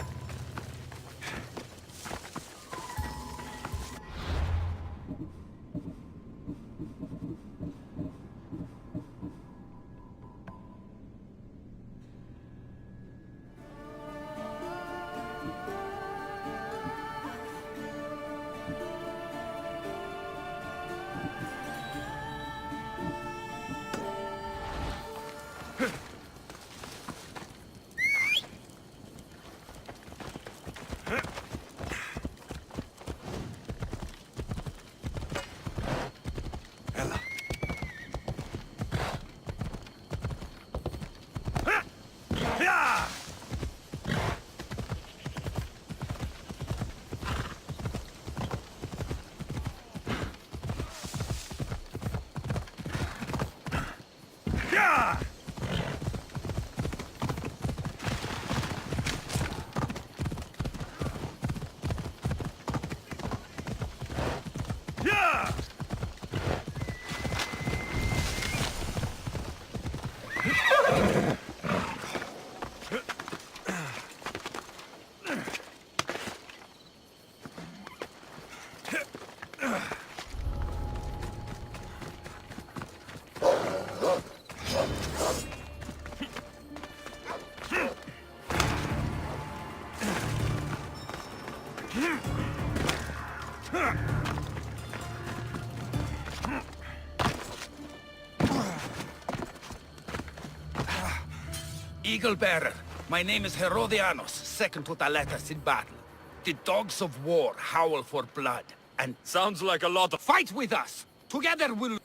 Eagle Bearer, my name is Herodianos, second to Thaletas in battle. The dogs of war howl for blood, and... Sounds like a lot of... Fight with us! Together we'll...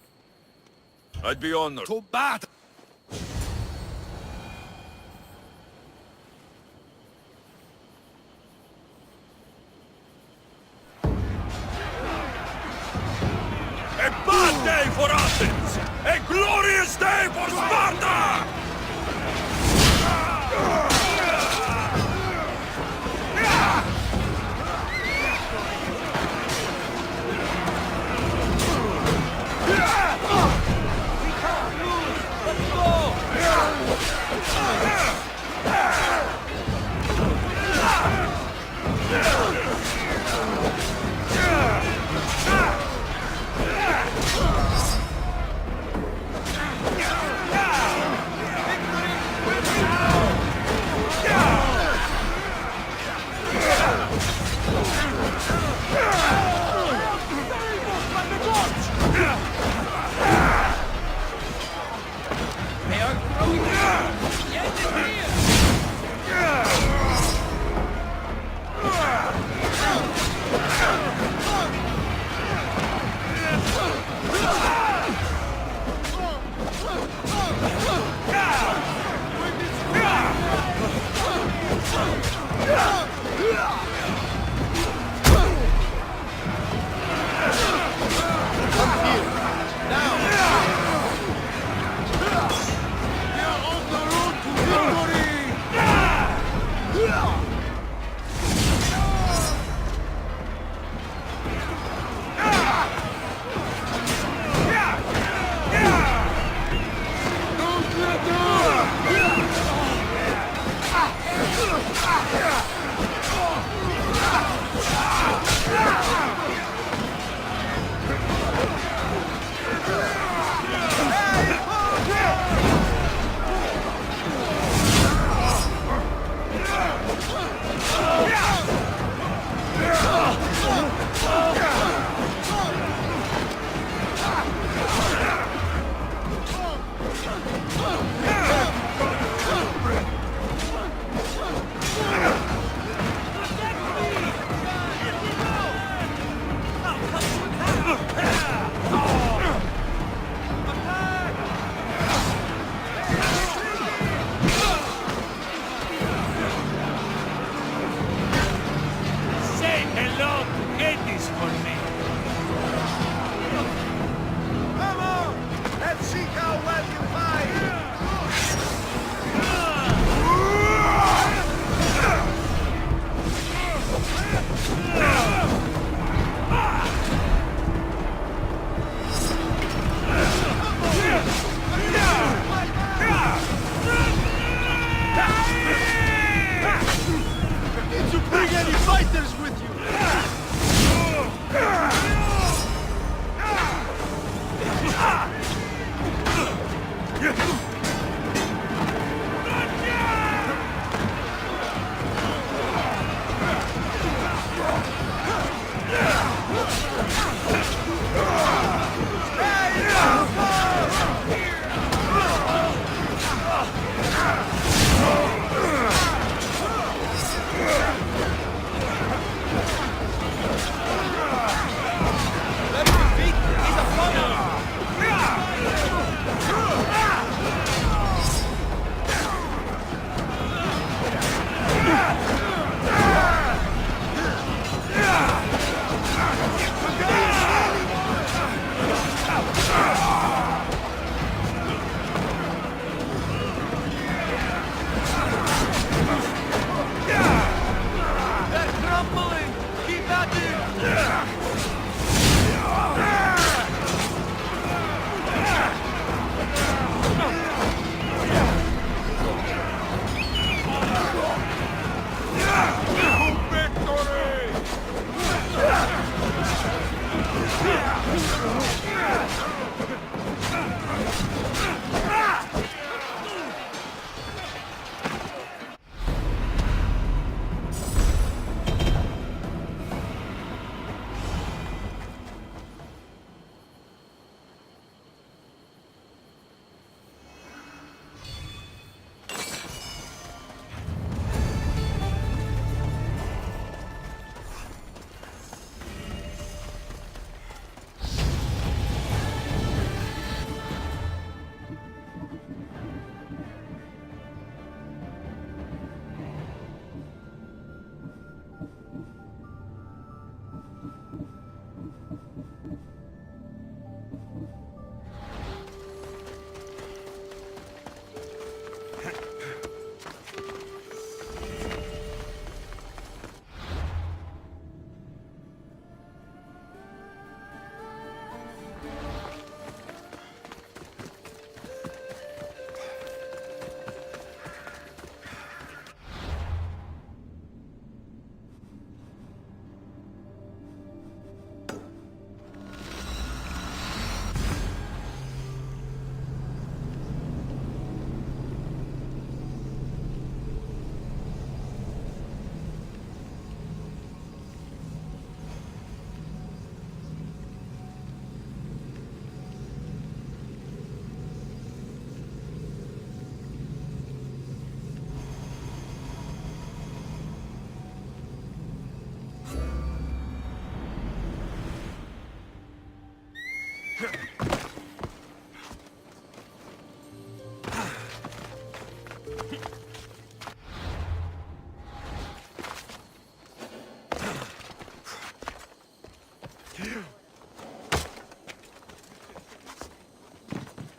I'd be honored. To battle! A bad day for Athens! A glorious day for Sparta! fighters with you!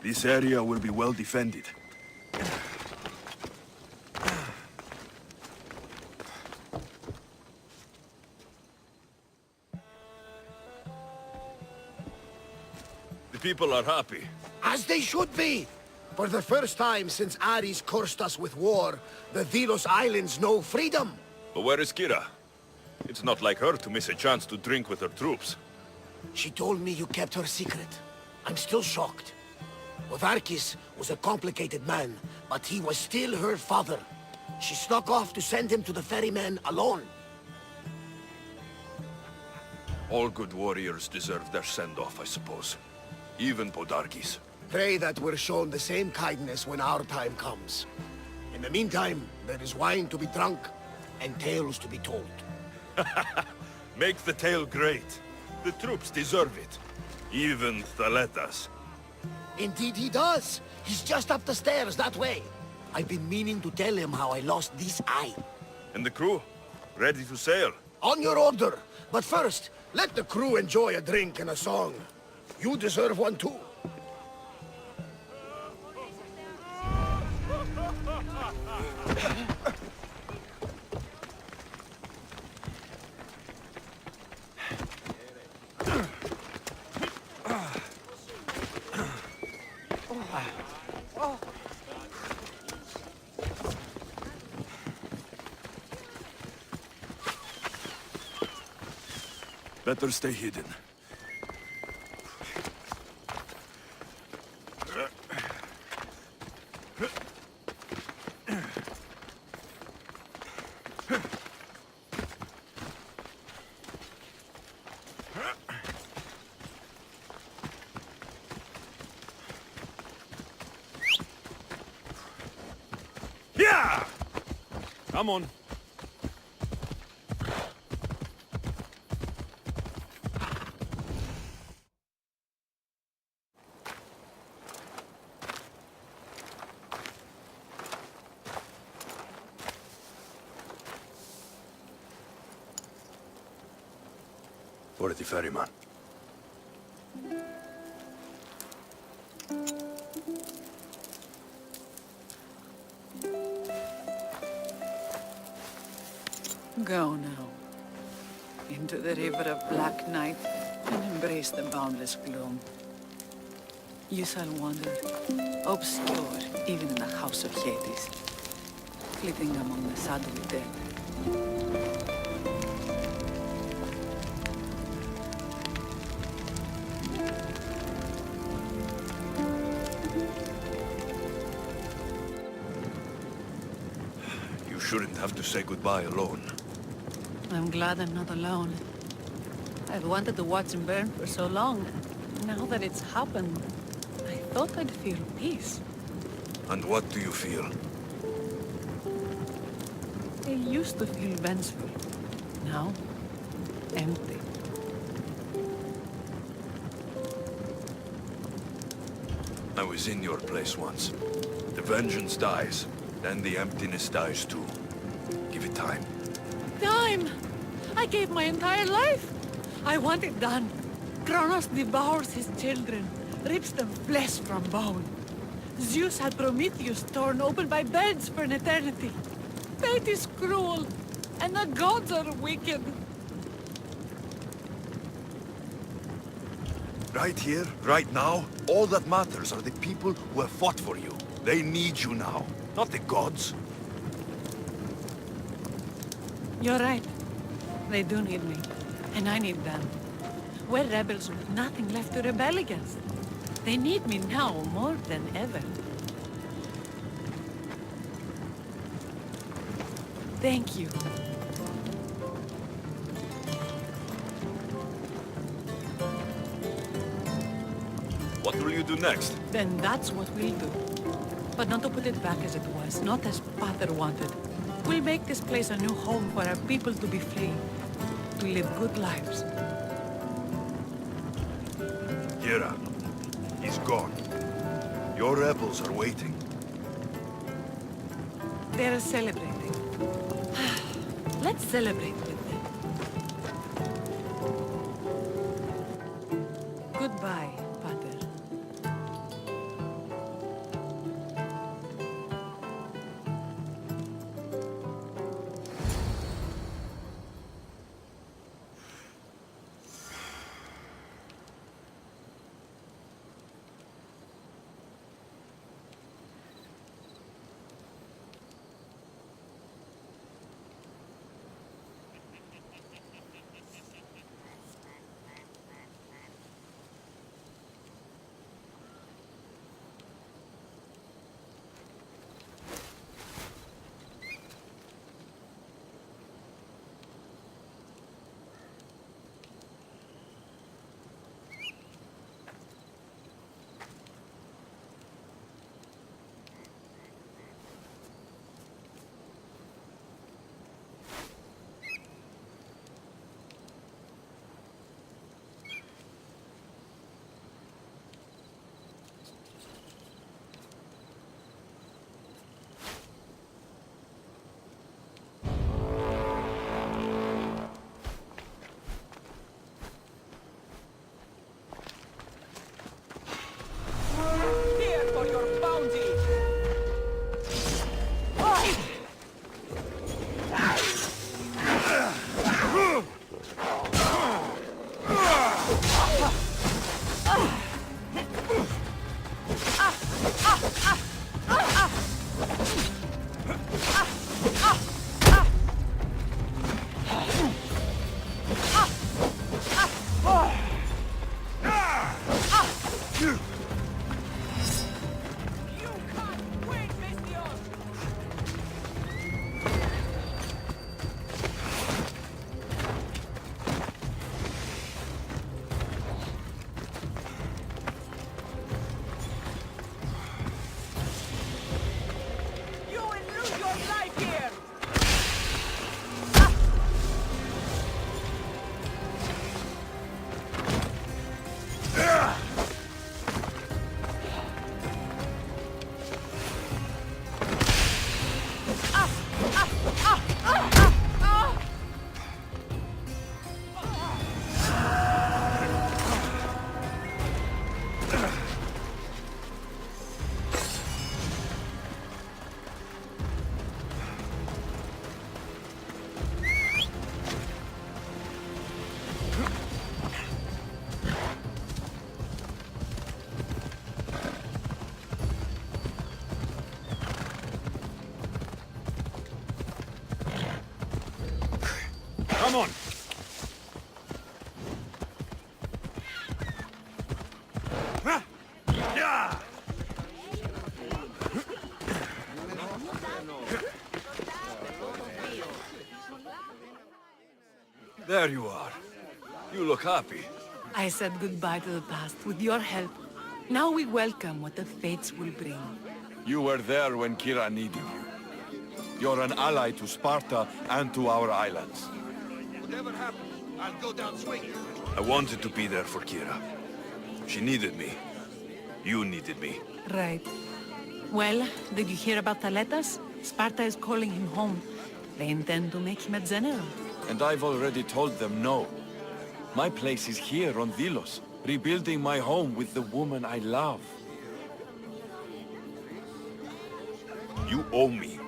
This area will be well defended. The people are happy. As they should be! For the first time since Ares cursed us with war, the Delos Islands know freedom! But where is Kira? It's not like her to miss a chance to drink with her troops. She told me you kept her secret. I'm still shocked. Otharkis was a complicated man, but he was still her father. She snuck off to send him to the ferryman alone. All good warriors deserve their send-off, I suppose. Even Podarkis. Pray that we're shown the same kindness when our time comes. In the meantime, there is wine to be drunk, and tales to be told. Make the tale great. The troops deserve it. Even Thaletas. Indeed he does. He's just up the stairs that way. I've been meaning to tell him how I lost this eye. And the crew? Ready to sail? On your order. But first, let the crew enjoy a drink and a song. You deserve one too. Better stay hidden. Yeah! Come on. For the ferryman. Go now. Into the river of black night and embrace the boundless gloom. You shall wander, obscure even in the house of Hades, flitting among the sadly dead. You shouldn't have to say goodbye alone. I'm glad I'm not alone. I've wanted to watch him burn for so long. Now that it's happened, I thought I'd feel peace. And what do you feel? I used to feel vengeful. Now, empty. I was in your place once. The vengeance dies, then the emptiness dies too. Give it time. Time! I gave my entire life! I want it done. Kronos devours his children, rips them flesh from bone. Zeus had Prometheus torn open by birds for an eternity. Fate is cruel, and the gods are wicked. Right here, right now, all that matters are the people who have fought for you. They need you now, not the gods. You're right. They do need me, and I need them. We're rebels with nothing left to rebel against. They need me now more than ever. Thank you. What will you do next? Then that's what we'll do. But not to put it back as it was, not as Father wanted. We'll make this place a new home for our people to be free, to live good lives. Hera, he's gone. Your rebels are waiting. They're celebrating. Let's celebrate with them. Goodbye, Pater. There you are. You look happy. I said goodbye to the past with your help. Now we welcome what the fates will bring. You were there when Kira needed you. You're an ally to Sparta and to our islands. Whatever happens, I'll go down swinging. I wanted to be there for Kira. She needed me. You needed me. Right. Well, did you hear about Thaletas? Sparta is calling him home. They intend to make him a general. And I've already told them no. My place is here on Delos, rebuilding my home with the woman I love. You owe me.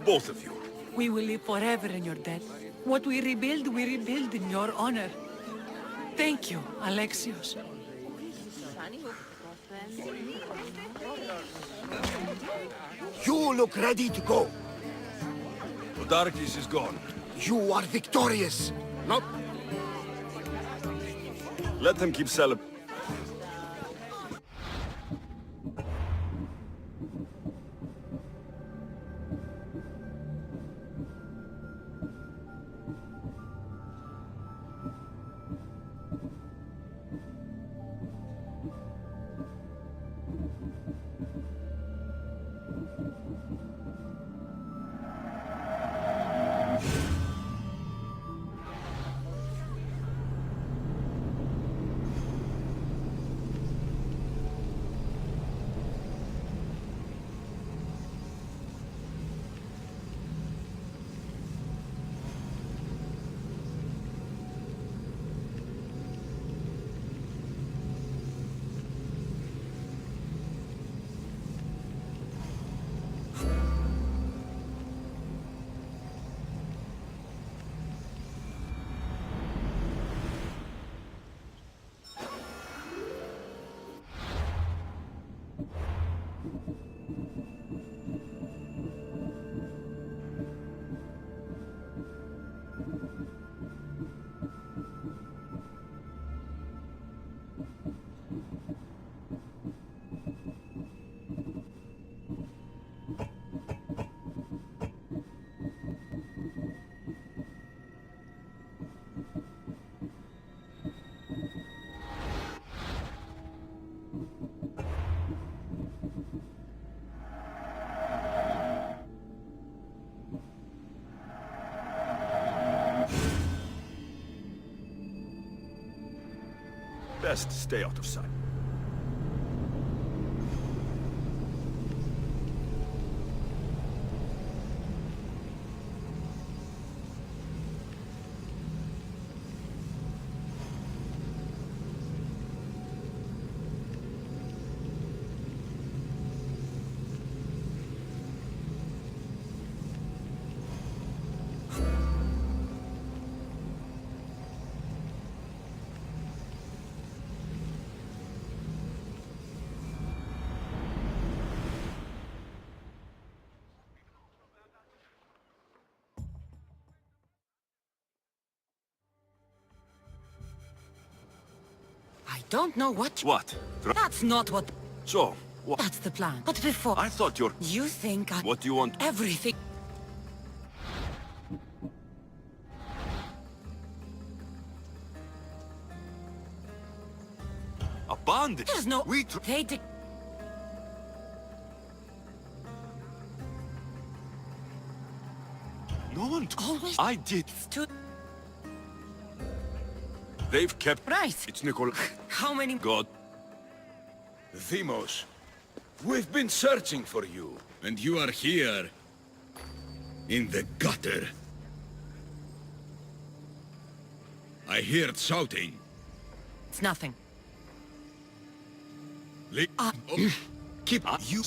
Both of you. We will live forever in your debt. What we rebuild in your honor. Thank you, Alexios. You look ready to go. Podarkis is gone. You are victorious. Not... Let them keep celebrating. Best stay out of sight. I don't know what... What? That's not what... So, what? That's the plan. But before... I thought you're... You think I... What do you want? Everything... A bandit? There's no... We... They did... No one... Always... I did. Stood... They've kept... Right. It's Nicol... How many... God. Themos, we've been searching for you. And you are here. In the gutter. I heard shouting. It's nothing. Keep You...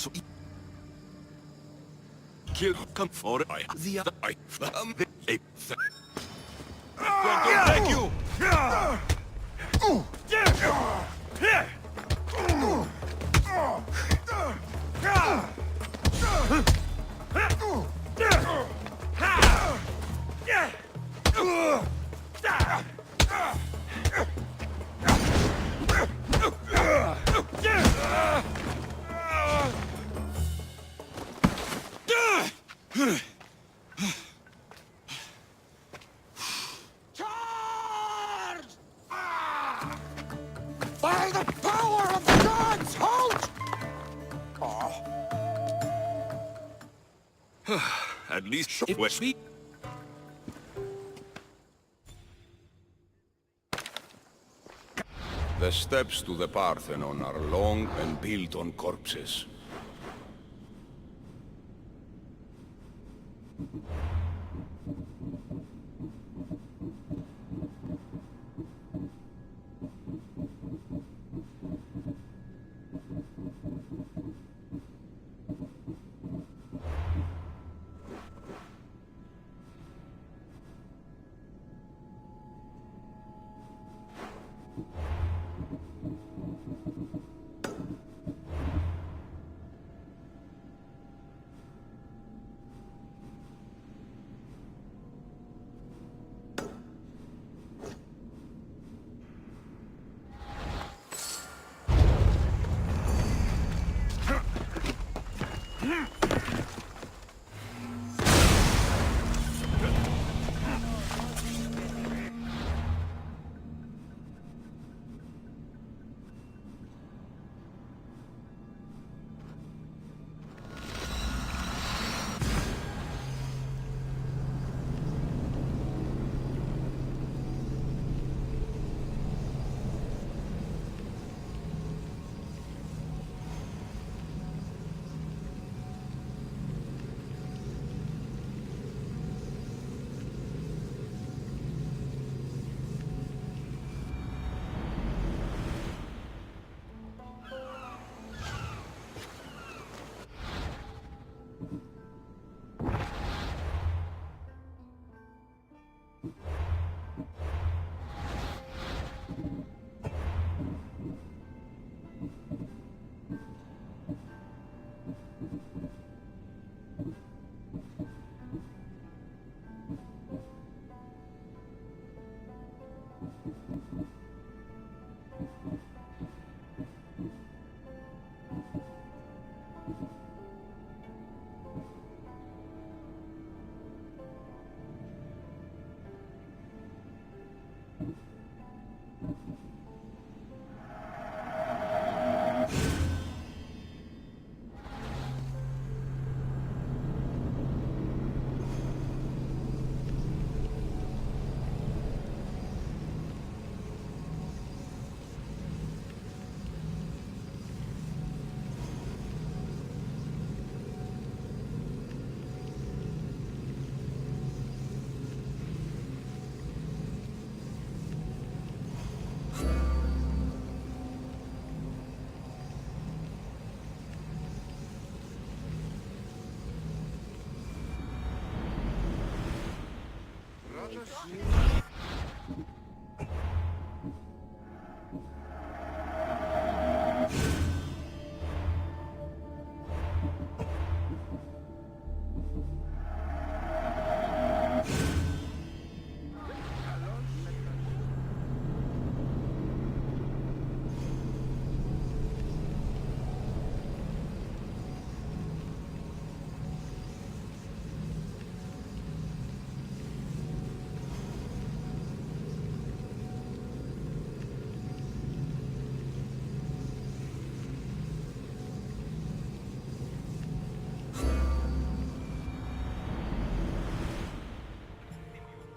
Kill... Come for it. the Thank you! At least The steps to the Parthenon are long and built on corpses.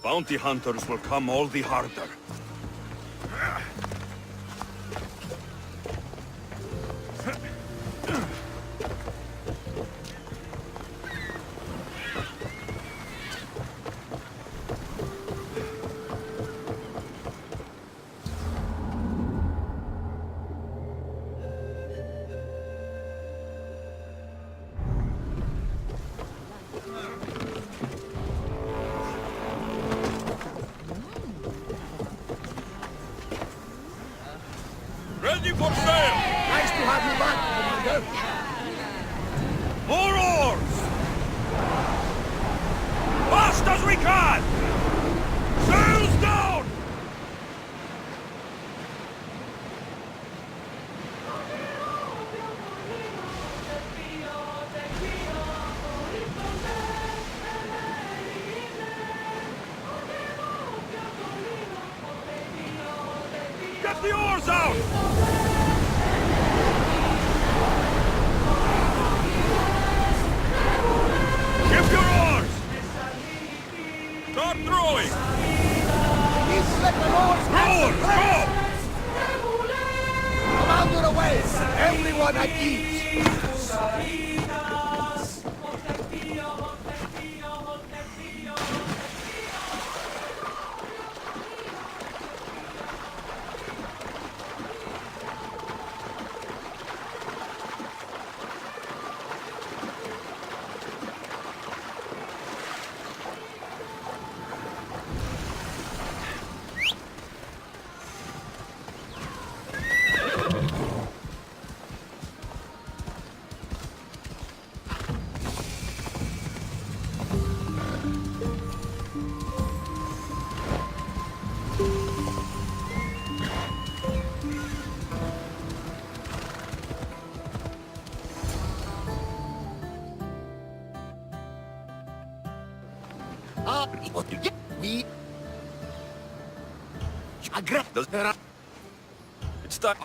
Bounty hunters will come all the harder. Ready for sail! Nice to have you back, Commander. More oars! Fast as we can! Sails down! Get the oars out! Ship Start throwing! Let the Lord's Roar! Go! Commander away! Everyone at ease! We It's time.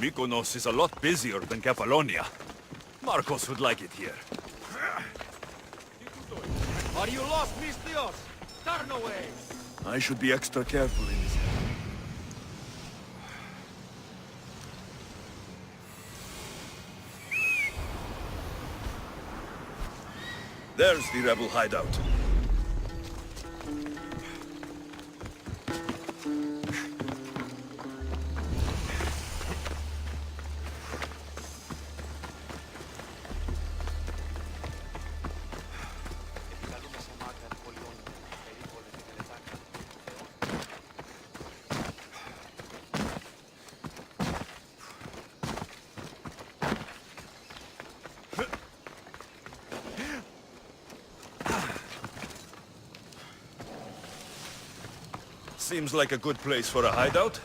Mykonos is a lot busier than Kefalonia. Marcos would like it here. Are you lost, Mistios? Turn away! I should be extra careful in this. There's the rebel hideout. Seems like a good place for a hideout.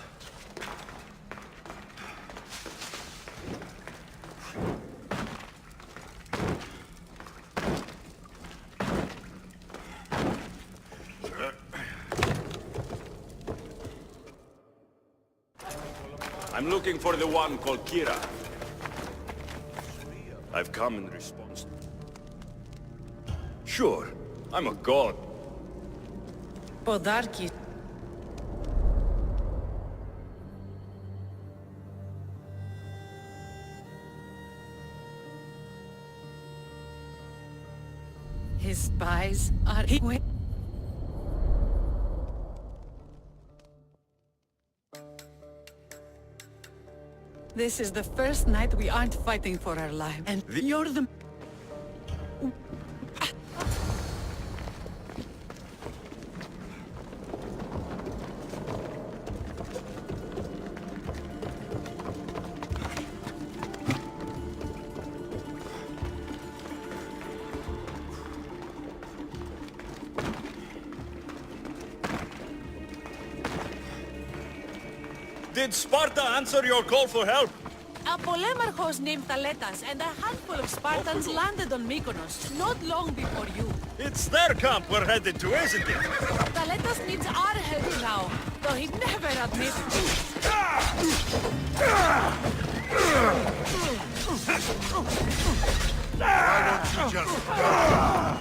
I'm looking for the one called Kira. I've come in response. Sure, I'm a god. Podarki. His spies are here. This is the first night we aren't fighting for our lives, and you're the... Did Sparta answer your call for help? A polemarchos named Thaletas and a handful of Spartans landed on Mykonos not long before you. It's their camp we're headed to, isn't it? Thaletas needs our help now, though he'd never admit it. Why don't you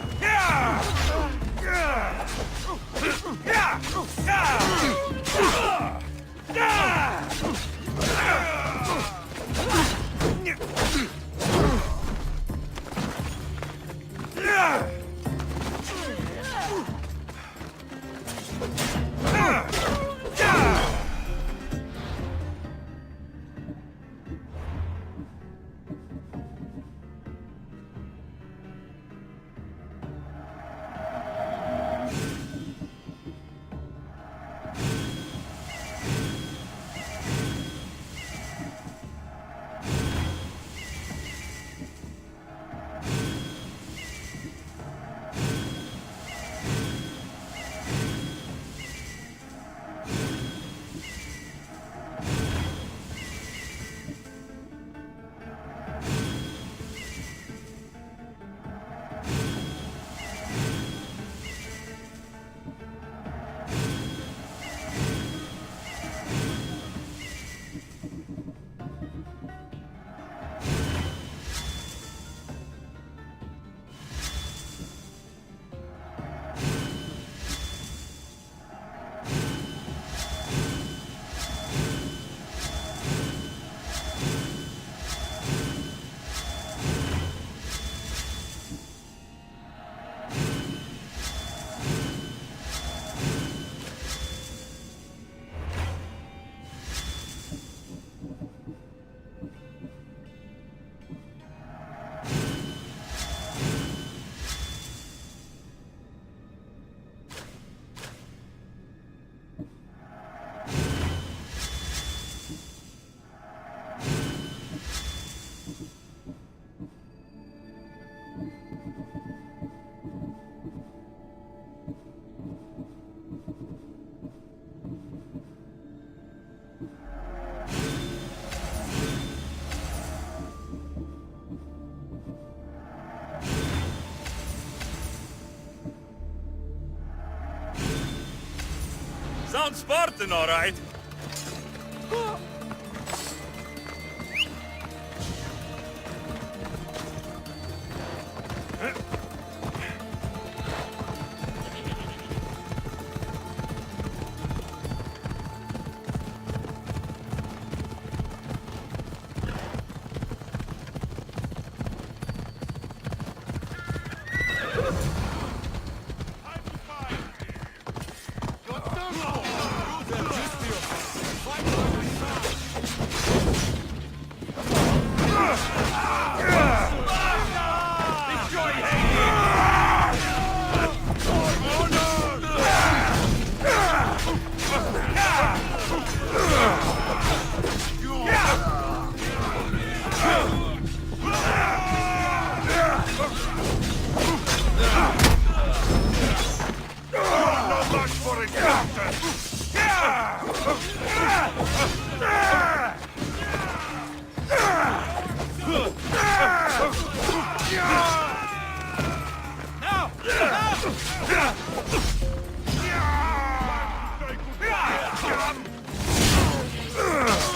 sound Spartan, all right.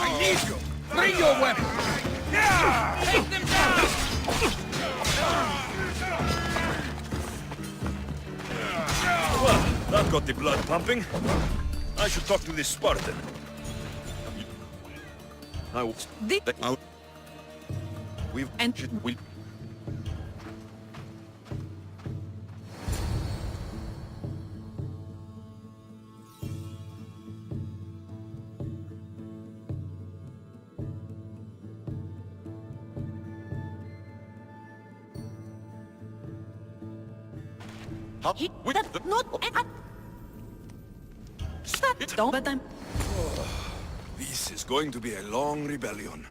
I need you! Bring your weapon! Take them down! Well, that got the blood pumping. I should talk to this Spartan. I will... We'll... Don't, but I'm... This is going to be a long rebellion.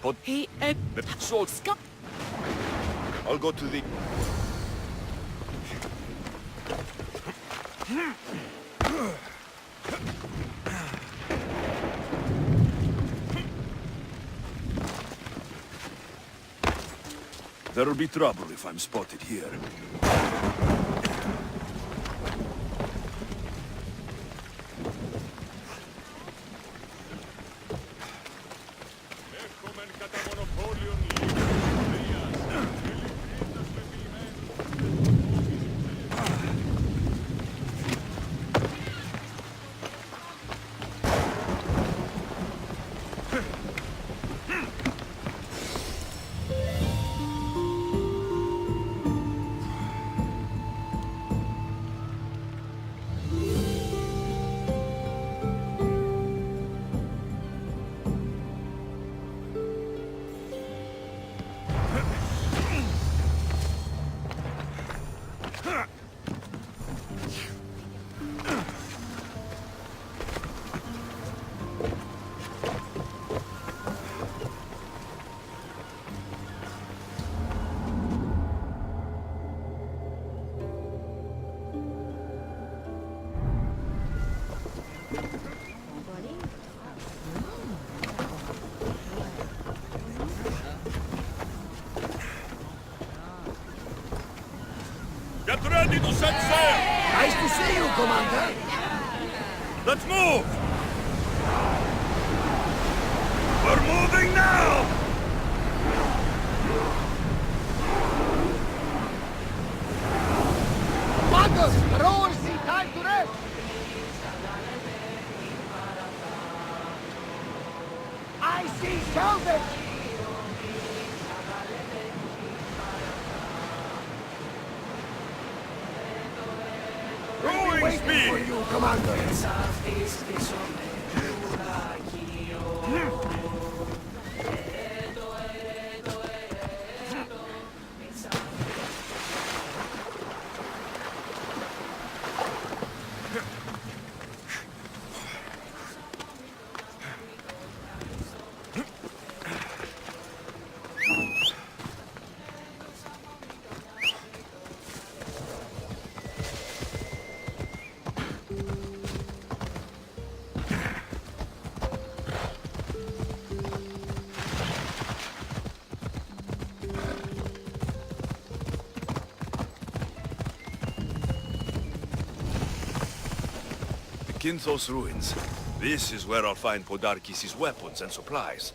What? He... So, I'll go to the... There'll be trouble if I'm spotted here. Commander. Let's move! We're moving now! Magus, rowers see time to rest. I see salvage. Rowing Waiting speed! for you, Commander. Kinthos ruins. This is where I'll find Podarkis' weapons and supplies.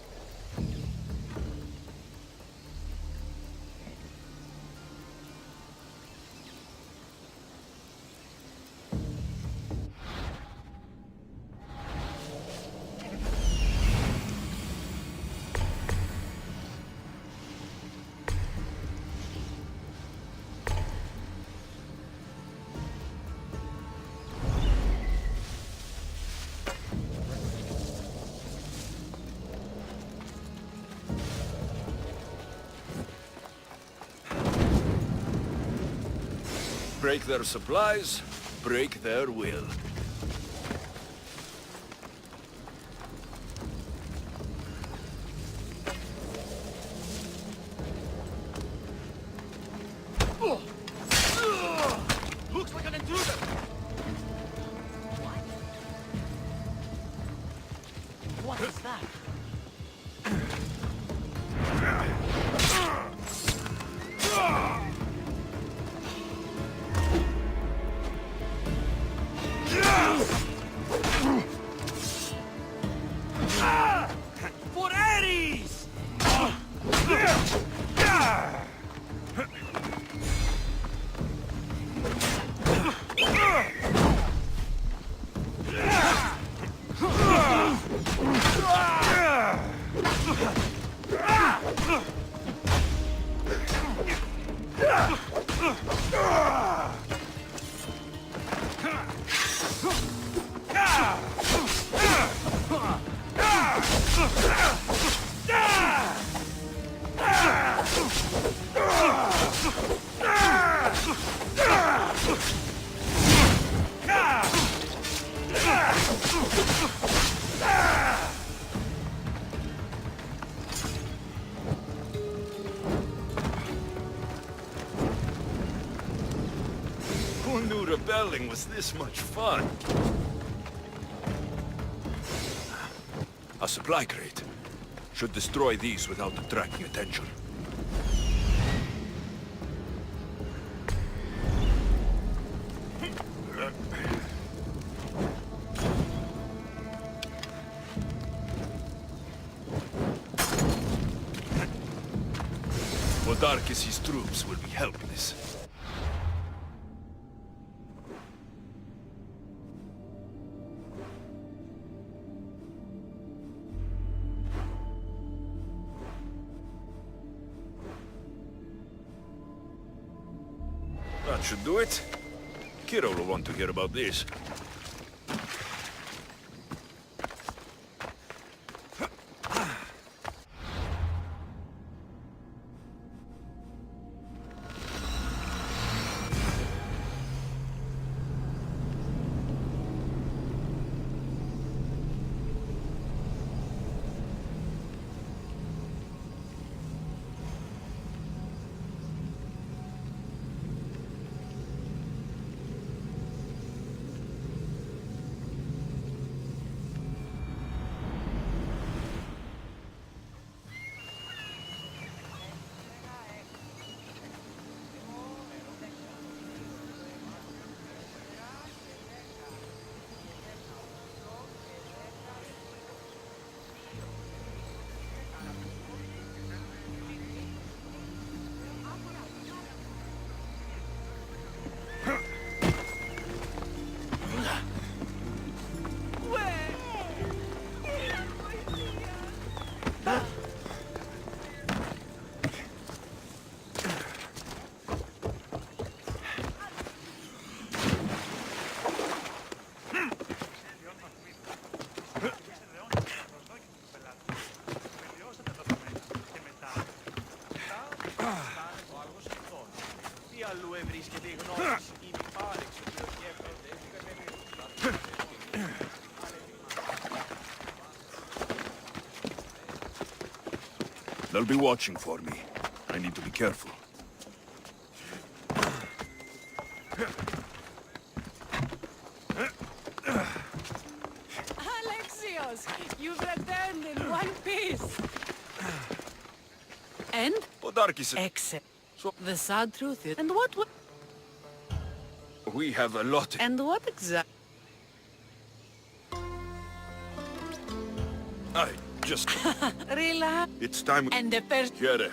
Break their supplies, break their will. Looks like an intruder! What is that? For Ares! Who knew rebelling was this much fun? A supply crate. Should destroy these without attracting attention. Podarkis' troops will be helpless. That should do it. Kiro will want to hear about this. They'll be watching for me. I need to be careful. Alexios, you've returned in one piece. And? Podarkis. Except. The sad truth is... And what... We have a lot. And what exactly... I just... Relax. It's time... And the person... Here.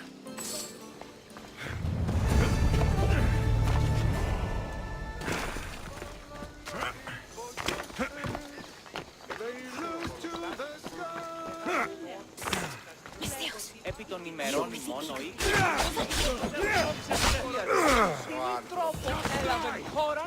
Επί των ημερών μόνο τρόπο έλαβε χώρα.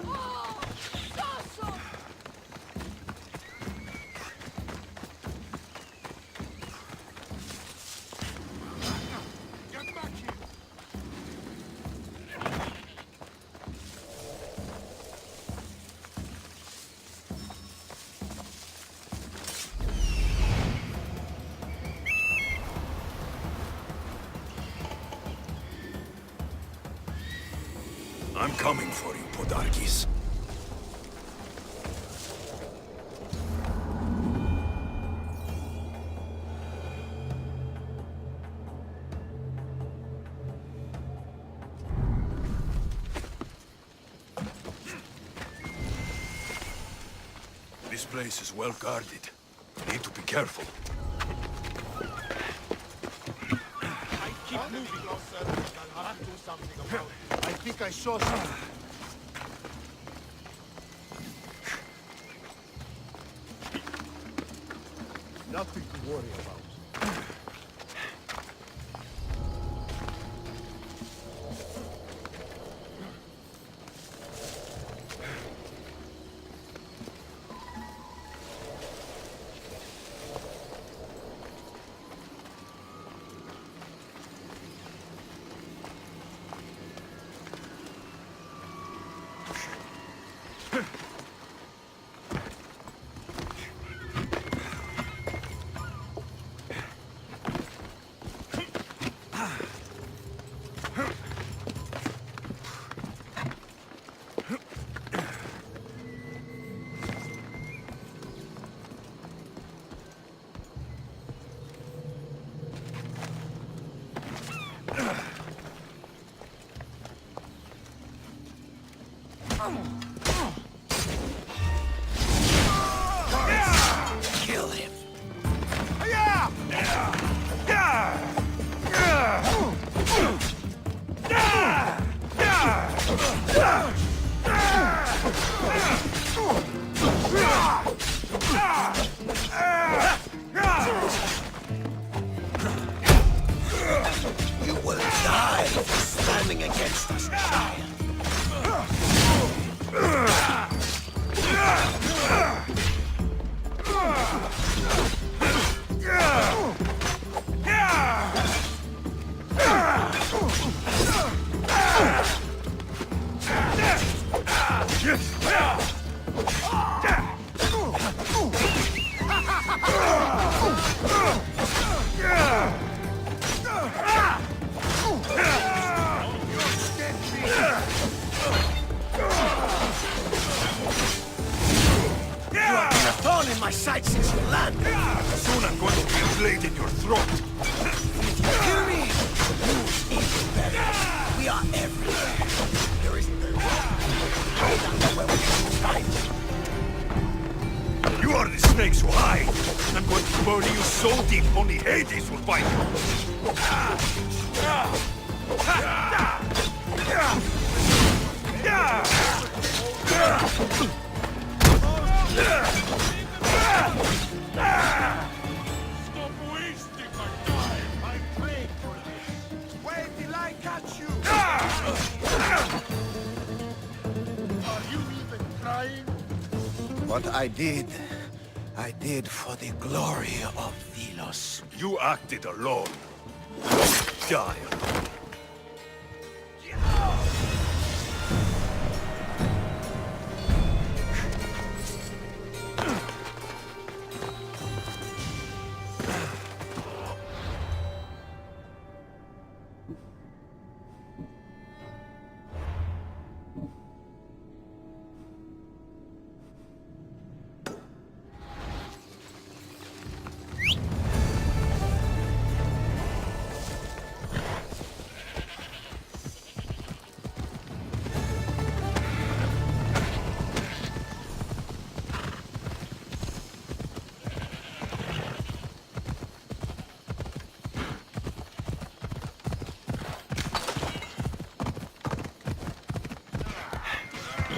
I'm coming for you, Podarkis. This place is well guarded. Need to be careful. I keep moving. I'll do something about it. I think I saw something. Nothing to worry about. Kill him. You will die for standing against us, child. In my sight since you landed. Soon I'm going to be a blade in your throat. If you hear me, you even better. We are everywhere. There isn't a rock. I don't know where we can find you. You are the snakes who hide. I'm going to bury you so deep only Hades will find you. Stop wasting my time. I prayed for this. Where did I catch you? Are you even trying? What I did for the glory of Delos. You acted alone. Die.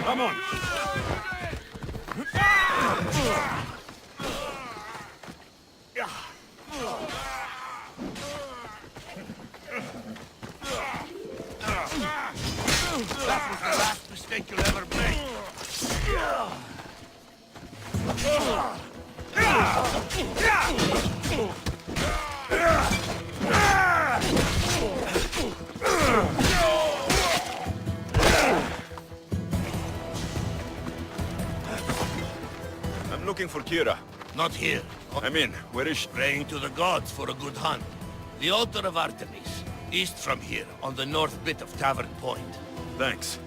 Come on! That was the last mistake you'll ever make. I'm looking for Kira. Not here. I mean, where is she? Praying to the gods for a good hunt. The altar of Artemis, east from here, on the north bit of Tavern Point. Thanks.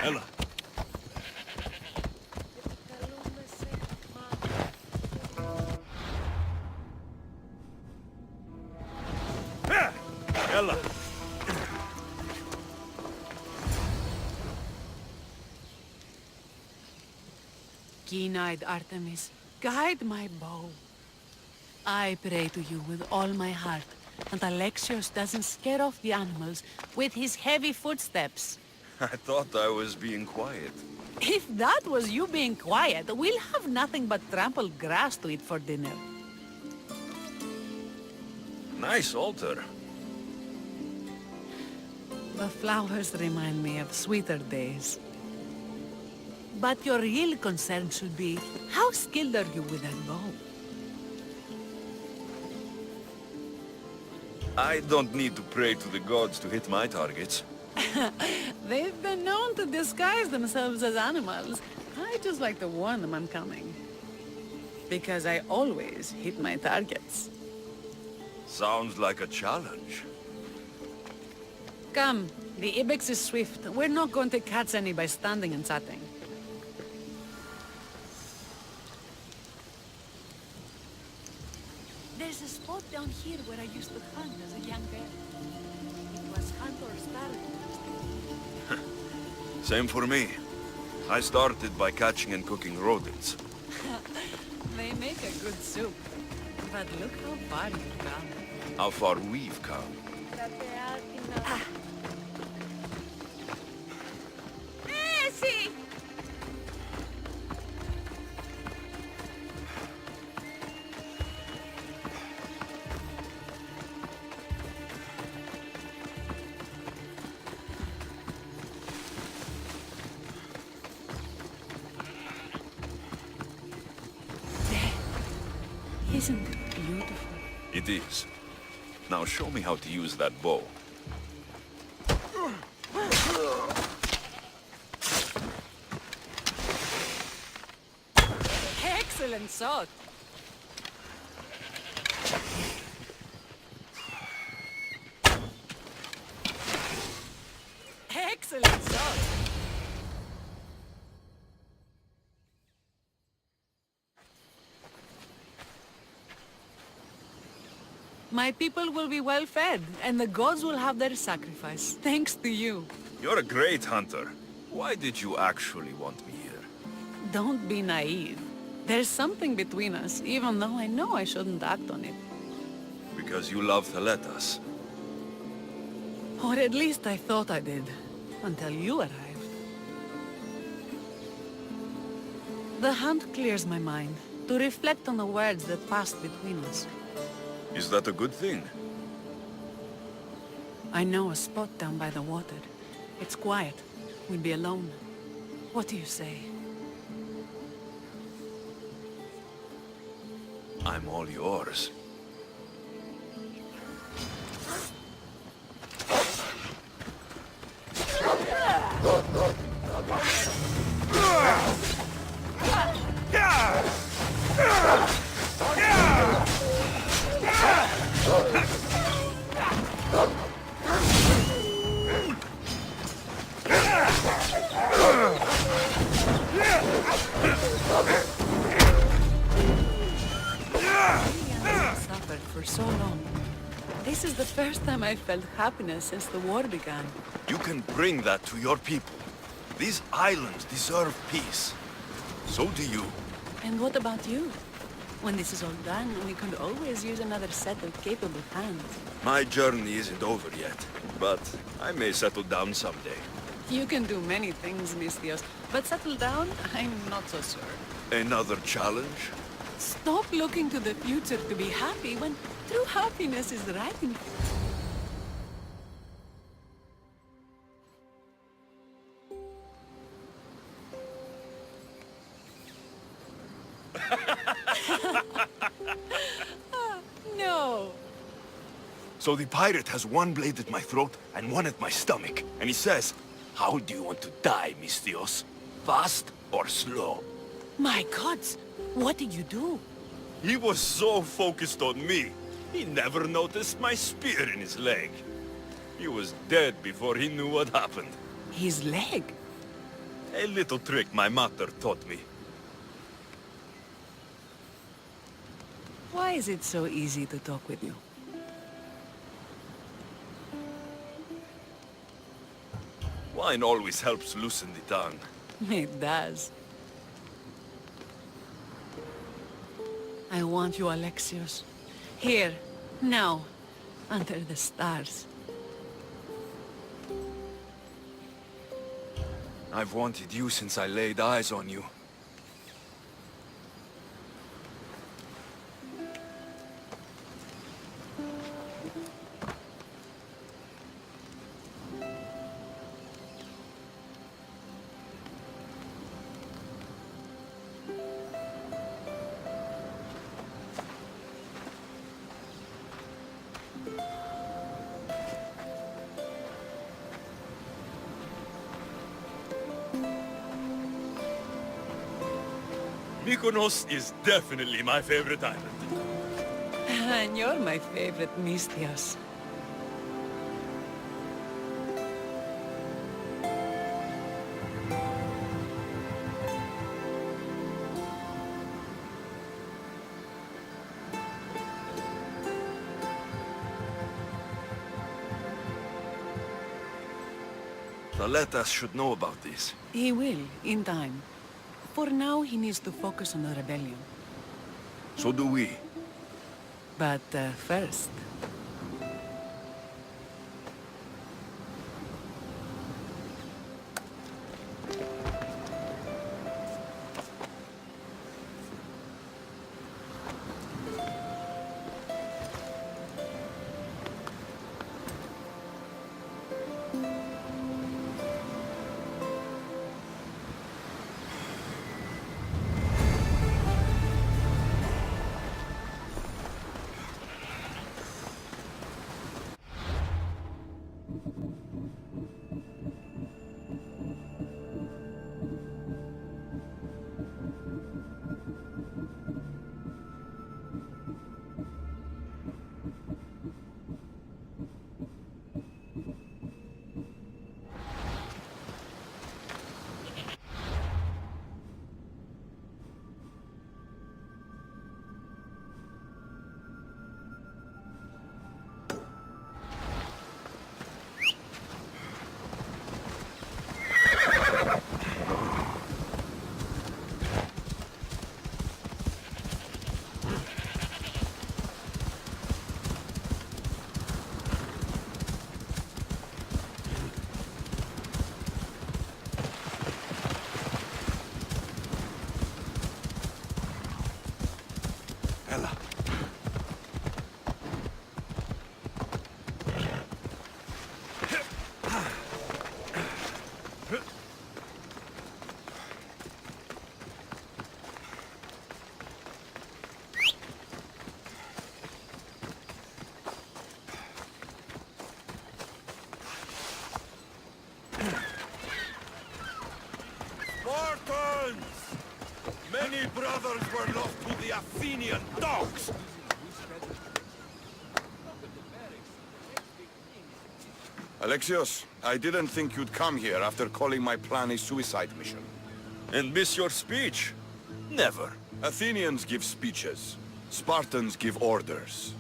Ella. Ella. Keen-eyed Artemis, guide my bow. I pray to you with all my heart that Alexios doesn't scare off the animals with his heavy footsteps. I thought I was being quiet. If that was you being quiet, we'll have nothing but trampled grass to eat for dinner. Nice altar. The flowers remind me of sweeter days. But your real concern should be, how skilled are you with that bow? I don't need to pray to the gods to hit my targets. They've been known to disguise themselves as animals. I just like to warn them I'm coming. Because I always hit my targets. Sounds like a challenge. Come, the ibex is swift. We're not going to catch any by standing and chatting. There's a spot down here where I used to hunt as a young bear. It was hunt or starve. Same for me. I started by catching and cooking rodents. They make a good soup. But look how far you've come. How far we've come. Easy! Isn't it beautiful? It is. Now show me how to use that bow. Excellent shot! Excellent shot! My people will be well fed, and the gods will have their sacrifice, thanks to you. You're a great hunter. Why did you actually want me here? Don't be naive. There's something between us, even though I know I shouldn't act on it. Because you love Theletas. Or at least I thought I did, until you arrived. The hunt clears my mind, to reflect on the words that passed between us. Is that a good thing? I know a spot down by the water. It's quiet. We'll be alone. What do you say? I'm all yours. Suffered for so long. This is the first time I felt happiness since the war began. You can bring that to your people. These islands deserve peace. So do you. And what about you? When this is all done, we could always use another set of capable hands. My journey isn't over yet, but I may settle down someday. You can do many things, Misthios, but settle down, I'm not so sure. Another challenge? Stop looking to the future to be happy when true happiness is right in No. So the pirate has one blade at my throat and one at my stomach, and he says, "How do you want to die, Misthios? Fast or slow?" My gods, what did you do? He was so focused on me, he never noticed my spear in his leg. He was dead before he knew what happened. His leg? A little trick my mother taught me. Why is it so easy to talk with you? Wine always helps loosen the tongue. It does. I want you, Alexios. Here, now, under the stars. I've wanted you since I laid eyes on you. Mykonos is definitely my favorite island. And you're my favorite, Misthios. Thaletas should know about this. He will, in time. For now, he needs to focus on the rebellion. So do we. But first... Spartans! Many brothers were lost to the Athenian dogs! Alexios, I didn't think you'd come here after calling my plan a suicide mission. And miss your speech? Never. Athenians give speeches. Spartans give orders.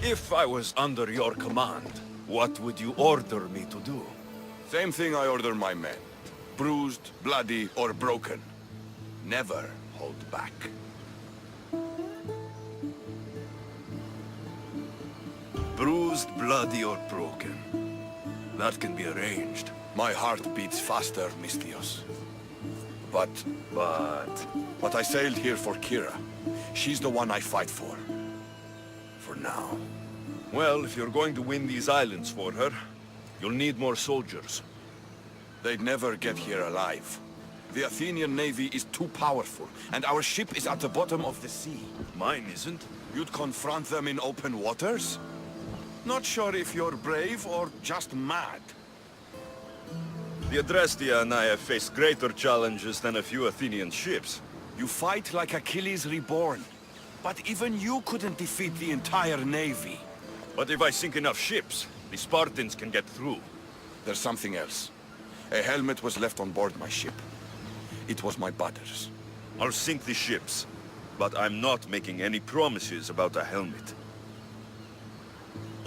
If I was under your command, what would you order me to do? Same thing I order my men. Bruised, bloody, or broken. Never hold back. Bruised, bloody, or broken. That can be arranged. My heart beats faster, Misthios. But I sailed here for Kira. She's the one I fight for. For now. Well, if you're going to win these islands for her, you'll need more soldiers. They'd never get here alive. The Athenian navy is too powerful, and our ship is at the bottom of the sea. Mine isn't. You'd confront them in open waters? Not sure if you're brave or just mad. The Adrestia and I have faced greater challenges than a few Athenian ships. You fight like Achilles reborn. But even you couldn't defeat the entire navy. But if I sink enough ships, the Spartans can get through. There's something else. A helmet was left on board my ship. It was my brother's. I'll sink the ships, but I'm not making any promises about a helmet.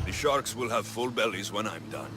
The sharks will have full bellies when I'm done.